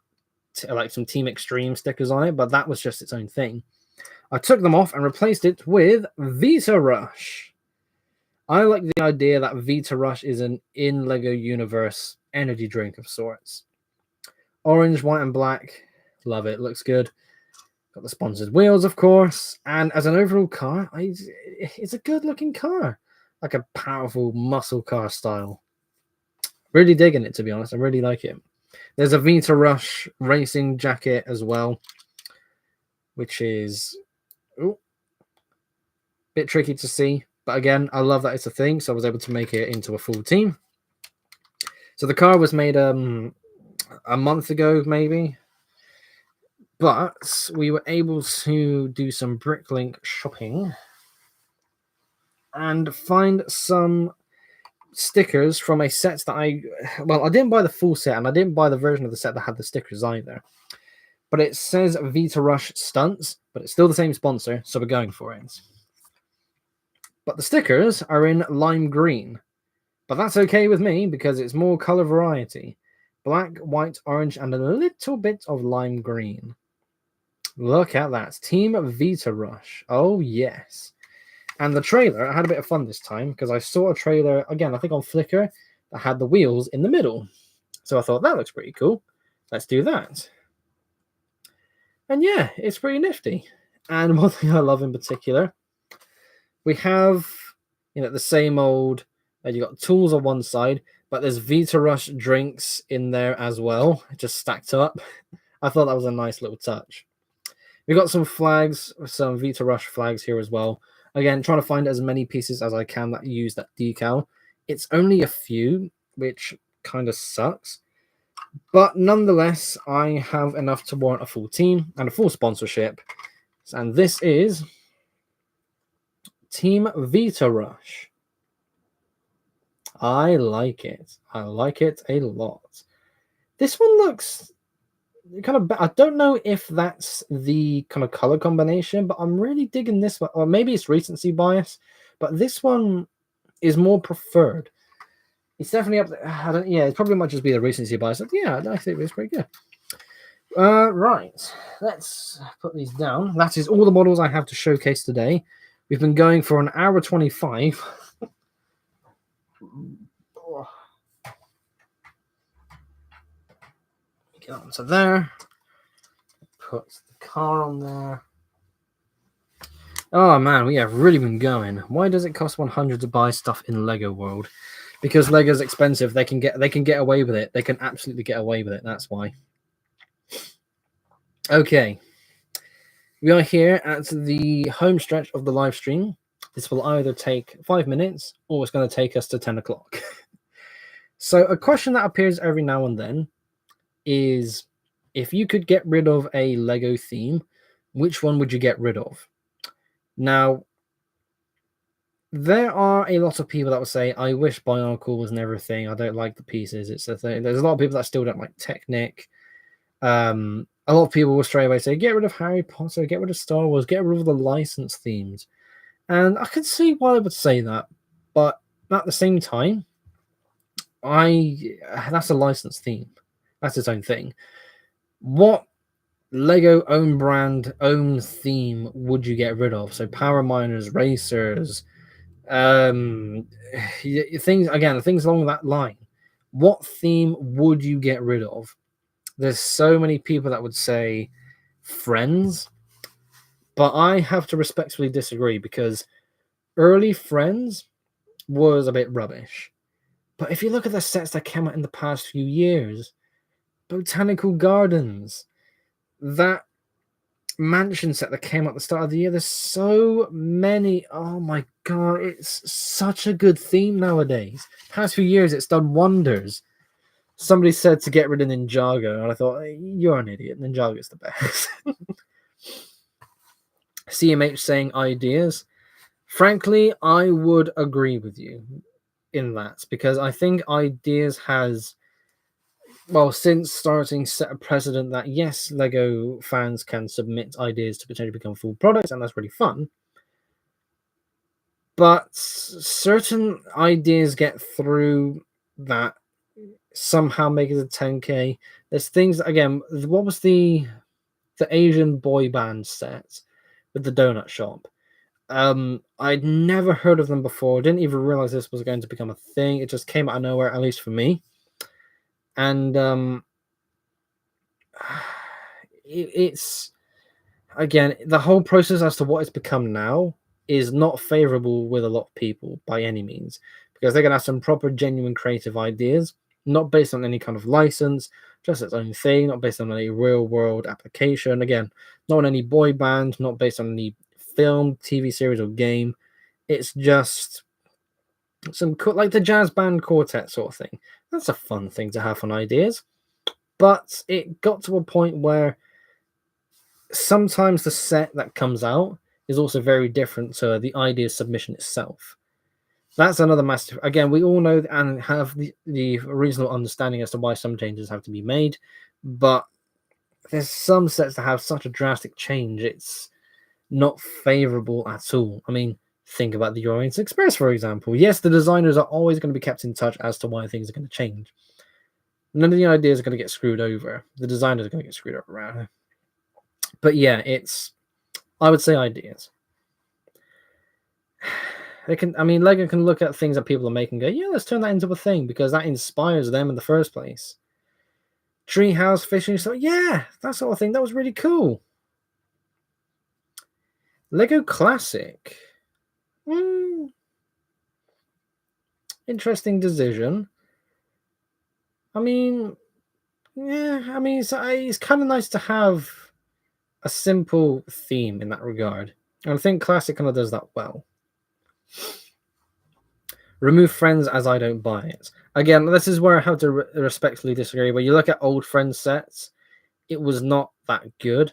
like some Team Extreme stickers on it, but that was just its own thing. I took them off and replaced it with Vita Rush. I like the idea that Vita Rush is an in Lego universe energy drink of sorts. Orange, white, and black. Love it. Looks good. Got the sponsored wheels, of course. And as an overall car, it's a good-looking car. Like a powerful muscle car style. Really digging it, to be honest. I really like it. There's a Vita Rush racing jacket as well, which is a bit tricky to see. But again, I love that it's a thing, so I was able to make it into a full team. So the car was made a month ago, maybe. But we were able to do some Bricklink shopping and find some stickers from a set that I didn't buy the full set, and I didn't buy the version of the set that had the stickers either. But it says Vita Rush Stunts, but it's still the same sponsor, so we're going for it. But the stickers are in lime green. But that's okay with me because it's more color variety. Black, white, orange, and a little bit of lime green. Look at that. Team Vita Rush. Oh, yes. And the trailer, I had a bit of fun this time because I saw a trailer, again, I think on Flickr, that had the wheels in the middle. So I thought, that looks pretty cool. Let's do that. And yeah, it's pretty nifty. And one thing I love in particular, we have, the same old, you got tools on one side, but there's Vita Rush drinks in there as well, just stacked up. I thought that was a nice little touch. We've got some flags, some Vita Rush flags here as well. Again, trying to find as many pieces as I can that use that decal. It's only a few, which kind of sucks. But nonetheless, I have enough to warrant a full team and a full sponsorship. And this is Team Vita Rush. I like it. I like it a lot. This one looks kind of, I don't know if that's the kind of color combination, but I'm really digging this one. Or maybe it's recency bias, but this one is more preferred. It's definitely up there. It probably might just be the recency bias. Yeah, I think it's pretty good. Right. Let's put these down. That is all the models I have to showcase today. We've been going for an hour 25. Get onto there. Put the car on there. Oh man, we have really been going. Why does it cost 100 to buy stuff in Lego World? Because Lego's expensive. They can get away with it. They can absolutely get away with it. That's why. Okay. We are here at the home stretch of the live stream. This will either take 5 minutes or it's going to take us to 10 o'clock. So a question that appears every now and then is, if you could get rid of a Lego theme, which one would you get rid of? Now, there are a lot of people that will say, I wish Bionicle was never a thing. I don't like the pieces. It's a thing. There's a lot of people that still don't like Technic. A lot of people will straight away say, get rid of Harry Potter, get rid of Star Wars, get rid of the license themes. And I can see why they would say that. But at the same time, that's a licensed theme. That's its own thing. What Lego own brand, own theme would you get rid of? So Power Miners, Racers, things along that line. What theme would you get rid of? There's so many people that would say Friends, but I have to respectfully disagree, because early Friends was a bit rubbish. But if you look at the sets that came out in the past few years, Botanical Gardens, that mansion set that came out at the start of the year, there's so many. Oh my god, it's such a good theme nowadays. Past few years, it's done wonders. Somebody said to get rid of Ninjago, and I thought, you're an idiot. Ninjago's the best. CMH saying ideas. Frankly, I would agree with you in that, because I think ideas has, well, since starting, set a precedent that yes, Lego fans can submit ideas to potentially become full products, and that's really fun. But certain ideas get through that somehow make it a 10K. There's things, again, what was the Asian boy band set with the donut shop? I'd never heard of them before. Didn't even realize this was going to become a thing. It just came out of nowhere, at least for me. And it's, again, the whole process as to what it's become now is not favorable with a lot of people by any means, because they're going to have some proper, genuine creative ideas, not based on any kind of license, just its own thing, not based on any real world application. Again, not on any boy band, not based on any film, TV series, or game. It's just some like the jazz band quartet sort of thing. That's a fun thing to have on ideas. But it got to a point where sometimes the set that comes out is also very different to the idea submission itself. That's another massive. Again, we all know and have the reasonable understanding as to why some changes have to be made, but there's some sets that have such a drastic change, it's not favorable at all. I mean, think about the Orient Express, for example. Yes, the designers are always going to be kept in touch as to why things are going to change. None of the ideas are going to get screwed over. The designers are going to get screwed over, rather. But yeah, I would say ideas. Lego can look at things that people are making and go, yeah, let's turn that into a thing, because that inspires them in the first place. Treehouse fishing, so yeah, that sort of thing. That was really cool. Lego Classic. Interesting decision. It's kind of nice to have a simple theme in that regard. And I think Classic kind of does that well. Remove Friends, as I don't buy it. Again, this is where I have to respectfully disagree. When you look at old Friends sets, it was not that good.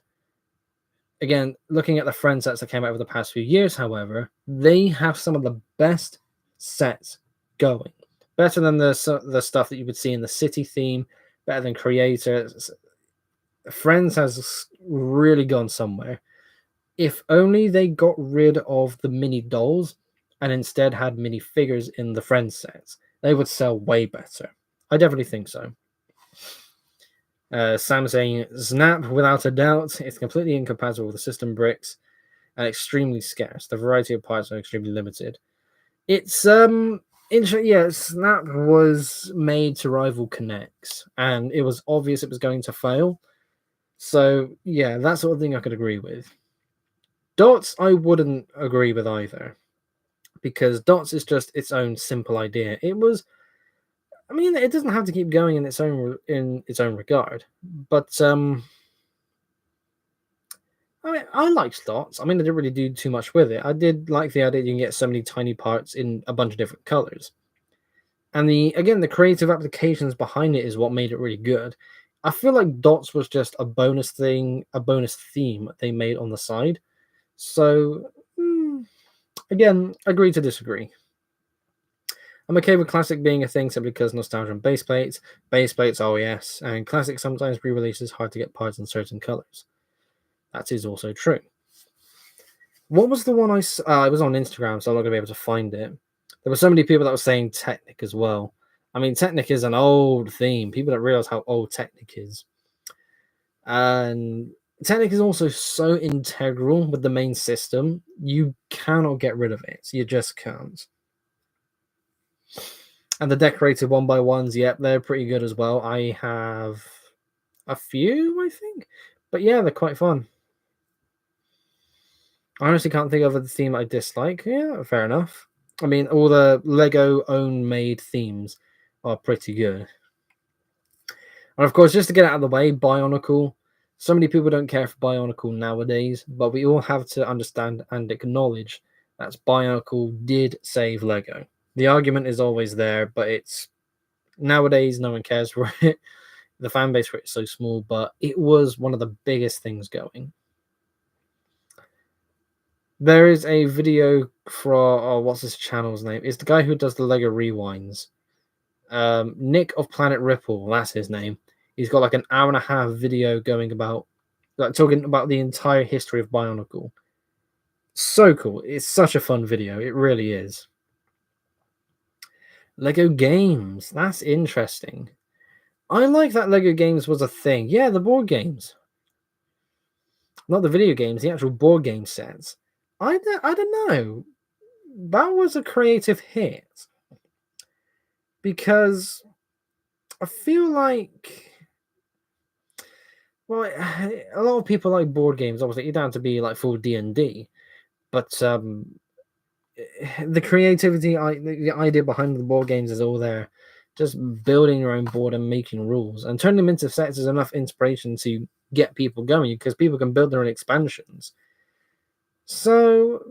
Again, looking at the Friends sets that came out over the past few years, however, they have some of the best sets going. Better than the stuff that you would see in the City theme, better than Creators. Friends has really gone somewhere. If only they got rid of the mini dolls and instead had mini figures in the Friends sets, they would sell way better. I definitely think so. Sam saying, Snap, without a doubt, it's completely incompatible with the system bricks and extremely scarce. The variety of parts are extremely limited. It's yeah, Snap was made to rival Connects, and it was obvious it was going to fail. So yeah, that sort of thing I could agree with. Dots, I wouldn't agree with either, because Dots is just its own simple idea. It was, I mean, it doesn't have to keep going in its own regard, but I mean, I liked Dots. I mean, I didn't really do too much with it. I did like the idea you can get so many tiny parts in a bunch of different colors. And the creative applications behind it is what made it really good. I feel like Dots was just a bonus thing, a bonus theme they made on the side. So, again, agree to disagree. I'm okay with Classic being a thing simply because nostalgia and base plates, oh yes, and Classic sometimes re-releases hard to get parts in certain colors. That is also true. What was the one I was on Instagram, so I'm not gonna be able to find it. There were so many people that were saying Technic as well. I mean, Technic is an old theme. People don't realize how old Technic is. And Technic is also so integral with the main system. You cannot get rid of it. You just can't. And the decorated 1x1s, yep, they're pretty good as well. I have a few, I think. But yeah, they're quite fun. I honestly can't think of a theme I dislike. Yeah, fair enough. I mean, all the Lego own made themes are pretty good. And of course, just to get out of the way, Bionicle. So many people don't care for Bionicle nowadays, but we all have to understand and acknowledge that Bionicle did save Lego. The argument is always there, but it's nowadays no one cares for it. The fan base for it is so small, but it was one of the biggest things going. There is a video for what's his channel's name? It's the guy who does the Lego rewinds. Nick of Planet Ripple, that's his name. He's got like an hour and a half video going about, like, talking about the entire history of Bionicle. So cool. It's such a fun video. It really is. Lego games. That's interesting. I like that Lego games was a thing. Yeah, the board games. Not the video games, the actual board game sets. I don't know. That was a creative hit. Because I feel like, well, a lot of people like board games. Obviously, you don't have to be like full D&D, but the creativity, the idea behind the board games is all there. Just building your own board and making rules and turning them into sets is enough inspiration to get people going, because people can build their own expansions. So,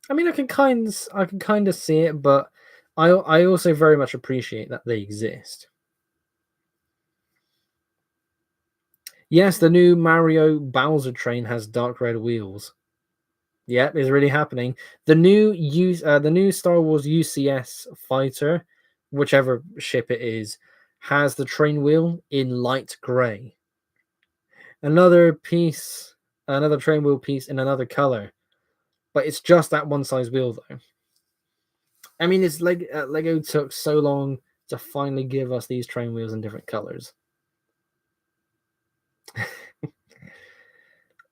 I mean, I can kind of see it, but I also very much appreciate that they exist. Yes, the new Mario Bowser train has dark red wheels. Yep, it's really happening. The new Star Wars UCS fighter, whichever ship it is, has the train wheel in light gray. Another train wheel piece in another color, but it's just that one size wheel though. I mean, it's like Lego took so long to finally give us these train wheels in different colors.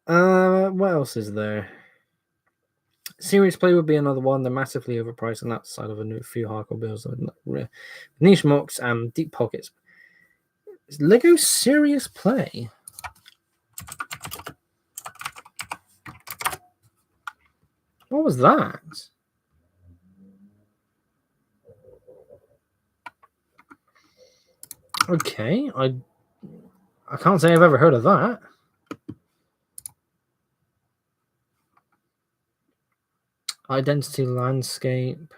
What else is there? Serious play would be another one. They're massively overpriced on that side of a few hardcore bills. Niche mocks and deep pockets. Is Lego serious play? What was that? Okay, I can't say I've ever heard of that. Identity landscape.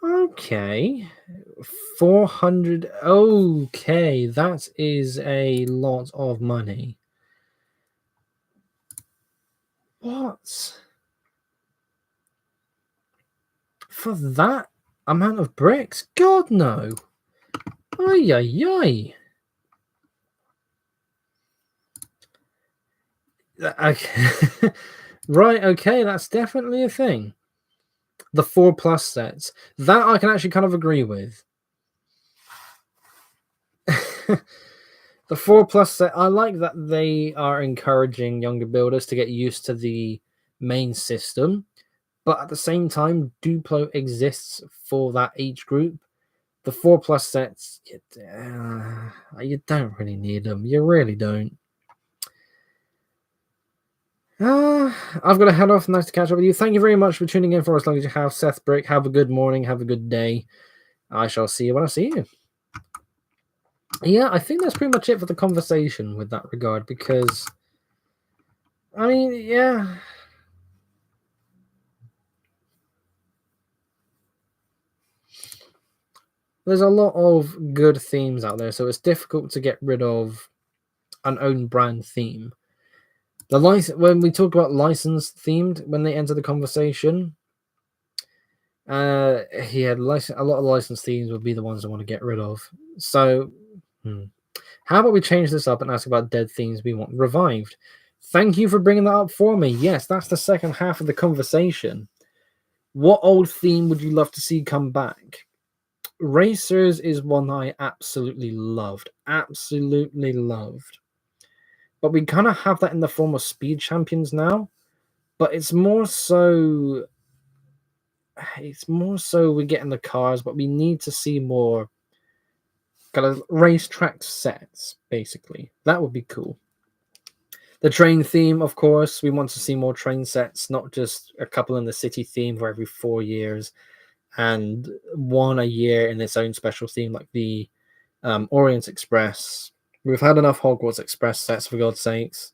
Okay. 400. Okay, that is a lot of money. What? For that amount of bricks? God, no. Ay, ay, ay. Okay. Right, okay, that's definitely a thing. The 4+ sets. That I can actually kind of agree with. The 4+ set, I like that they are encouraging younger builders to get used to the main system, but at the same time, Duplo exists for that age group. The 4+ sets, you don't really need them. You really don't. I've got to head off. Nice to catch up with you. Thank you very much for tuning in for as long as you have. Seth Brick, have a good morning. Have a good day. I shall see you when I see you. Yeah, I think that's pretty much it for the conversation with that regard, because, I mean, yeah. There's a lot of good themes out there, so it's difficult to get rid of an own brand theme. When we talk about license themed, when they enter the conversation, a lot of license themes would be the ones I want to get rid of. So, how about we change this up and ask about dead themes we want revived? Thank you for bringing that up for me. Yes, that's the second half of the conversation. What old theme would you love to see come back? Racers is one I absolutely loved. Absolutely loved. But we kind of have that in the form of Speed Champions now. But it's more so we get in the cars, but we need to see more kind of racetrack sets, basically. That would be cool. The train theme, of course, we want to see more train sets, not just a couple in the city theme for every 4 years, and one a year in its own special theme, like the Orient Express. We've had enough Hogwarts Express sets, for God's sakes.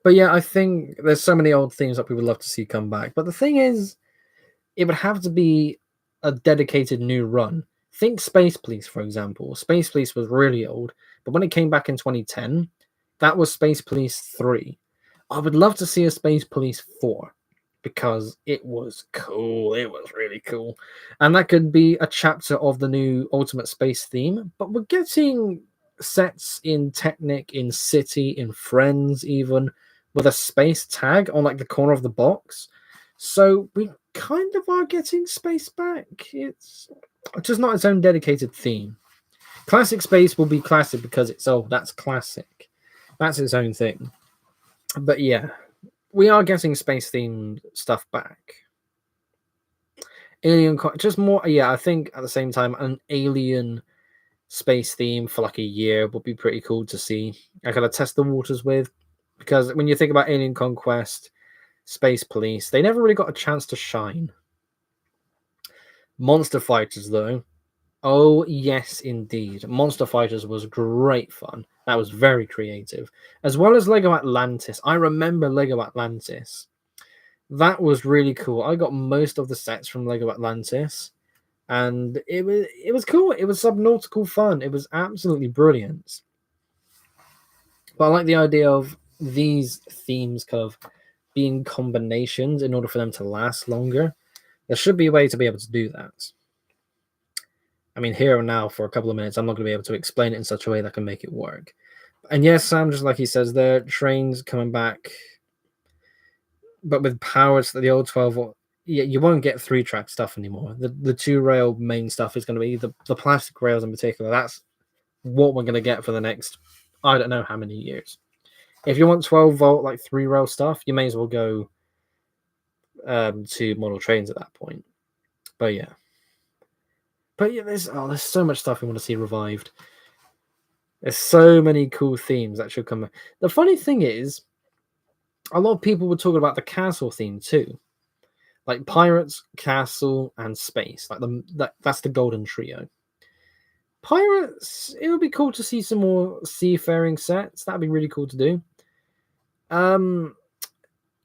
But yeah, I think there's so many old themes that we would love to see come back. But the thing is, it would have to be a dedicated new run. Think Space Police, for example. Space Police was really old, but when it came back in 2010, that was Space Police 3. I would love to see a Space Police 4, because it was cool. It was really cool. And that could be a chapter of the new Ultimate Space theme, but we're getting sets in Technic, in City, in Friends even, with a space tag on like the corner of the box. So we kind of are getting space back. It's just not its own dedicated theme. Classic Space will be classic because it's that's classic. That's its own thing. But yeah, we are getting space themed stuff back. Just more, yeah, I think at the same time, an alien space theme for like a year would be pretty cool to see. I gotta test the waters with, because when you think about Alien Conquest, Space Police, they never really got a chance to shine. Monster Fighters, though. Oh, yes, indeed. Monster Fighters was great fun. That was very creative. As well as Lego Atlantis. I remember Lego Atlantis. That was really cool. I got most of the sets from Lego Atlantis. And it was cool. It was subnautical fun. It was absolutely brilliant. But I like the idea of these themes kind of being combinations in order for them to last longer. There should be a way to be able to do that. I mean, here and now, for a couple of minutes, I'm not going to be able to explain it in such a way that can make it work. And yes, Sam, just like he says there, trains coming back, but with powers that the old 12, you won't get 3-track stuff anymore. The 2-rail main stuff is going to be the plastic rails in particular. That's what we're going to get for the next, I don't know how many years. If you want 12-volt, like 3-rail stuff, you may as well go to model trains at that point. But yeah, there's so much stuff we want to see revived. There's so many cool themes that should come. The funny thing is, a lot of people were talking about the castle theme too, like pirates, castle, and space. Like that's the golden trio. Pirates, it would be cool to see some more seafaring sets. That'd be really cool to do. But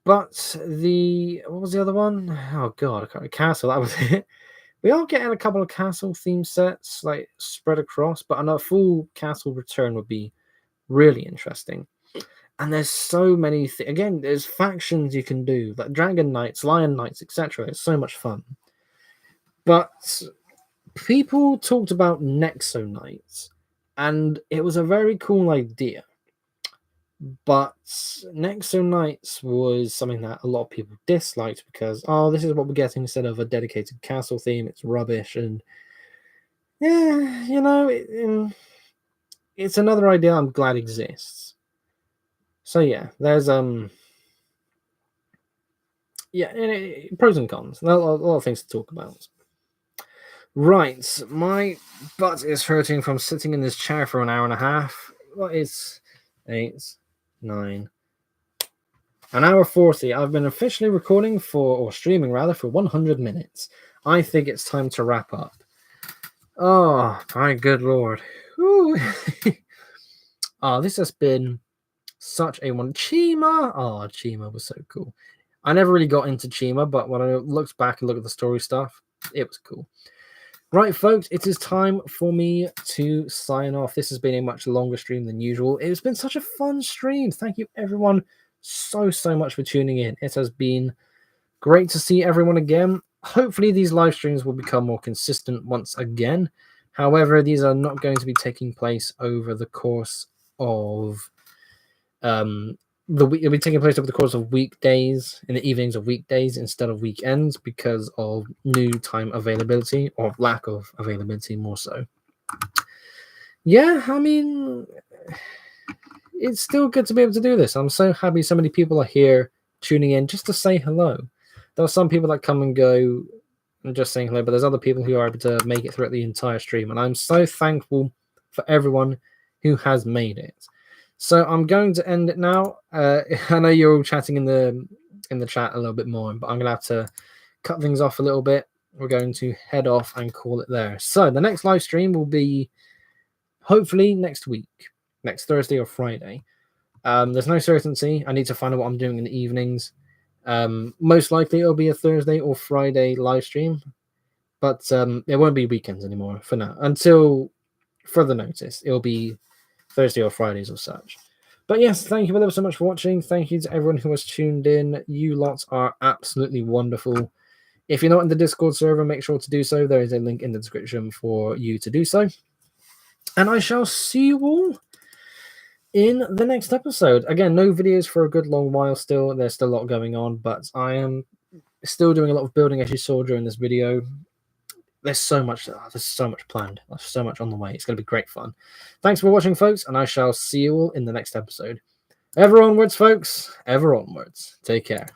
what was the other one? Oh god, I can't remember. Castle. That was it. We are getting a couple of castle theme sets like spread across, but a full castle return would be really interesting. And there's so many again, there's factions you can do, like Dragon Knights, Lion Knights, etc. It's so much fun. But people talked about Nexo Knights, and it was a very cool idea. But Nexo Knights was something that a lot of people disliked because, this is what we're getting instead of a dedicated castle theme. It's rubbish. And Yeah, you know, it's another idea I'm glad exists. So yeah, there's pros and cons. A lot of things to talk about. Right, my butt is hurting from sitting in this chair for an hour and a half. What is 8, 9, an hour 40. I've been officially recording or streaming rather, for 100 minutes. I think it's time to wrap up. Oh, my good lord. Oh, this has been such a one. Chima! Oh, Chima was so cool. I never really got into Chima, but when I looked back and looked at the story stuff, it was cool. Right, folks, it is time for me to sign off. This has been a much longer stream than usual. It's been such a fun stream. Thank you, everyone, so much for tuning in. It has been great to see everyone again. Hopefully, these live streams will become more consistent once again. However, these are not going to be taking place over the course of it'll be taking place over the course of weekdays, in the evenings of weekdays instead of weekends, because of new time availability, or lack of availability more so. Yeah, I mean, it's still good to be able to do this. I'm so happy so many people are here tuning in just to say hello. There are some people that come and go and just saying hello, but there's other people who are able to make it throughout the entire stream, and I'm so thankful for everyone who has made it. So I'm going to end it now. I know you're all chatting in the chat a little bit more, but I'm gonna have to cut things off a little bit. We're going to head off and call it there. So the next live stream will be hopefully next week, next Thursday or Friday. There's no certainty. I need to find out what I'm doing in the evenings. Most likely it'll be a Thursday or Friday live stream, but it won't be weekends anymore for now. Until further notice, it'll be Thursday or Fridays or such. But yes, thank you ever so much for watching. Thank you to everyone who has tuned in. You lots are absolutely wonderful. If you're not in the Discord server, make sure to do so. There is a link in the description for you to do so. And I shall see you all in the next episode. Again, no videos for a good long while still. There's still a lot going on, but I am still doing a lot of building, as you saw during this video. There's so much planned. There's so much on the way. It's going to be great fun. Thanks for watching, folks, and I shall see you all in the next episode. Ever onwards, folks. Ever onwards. Take care.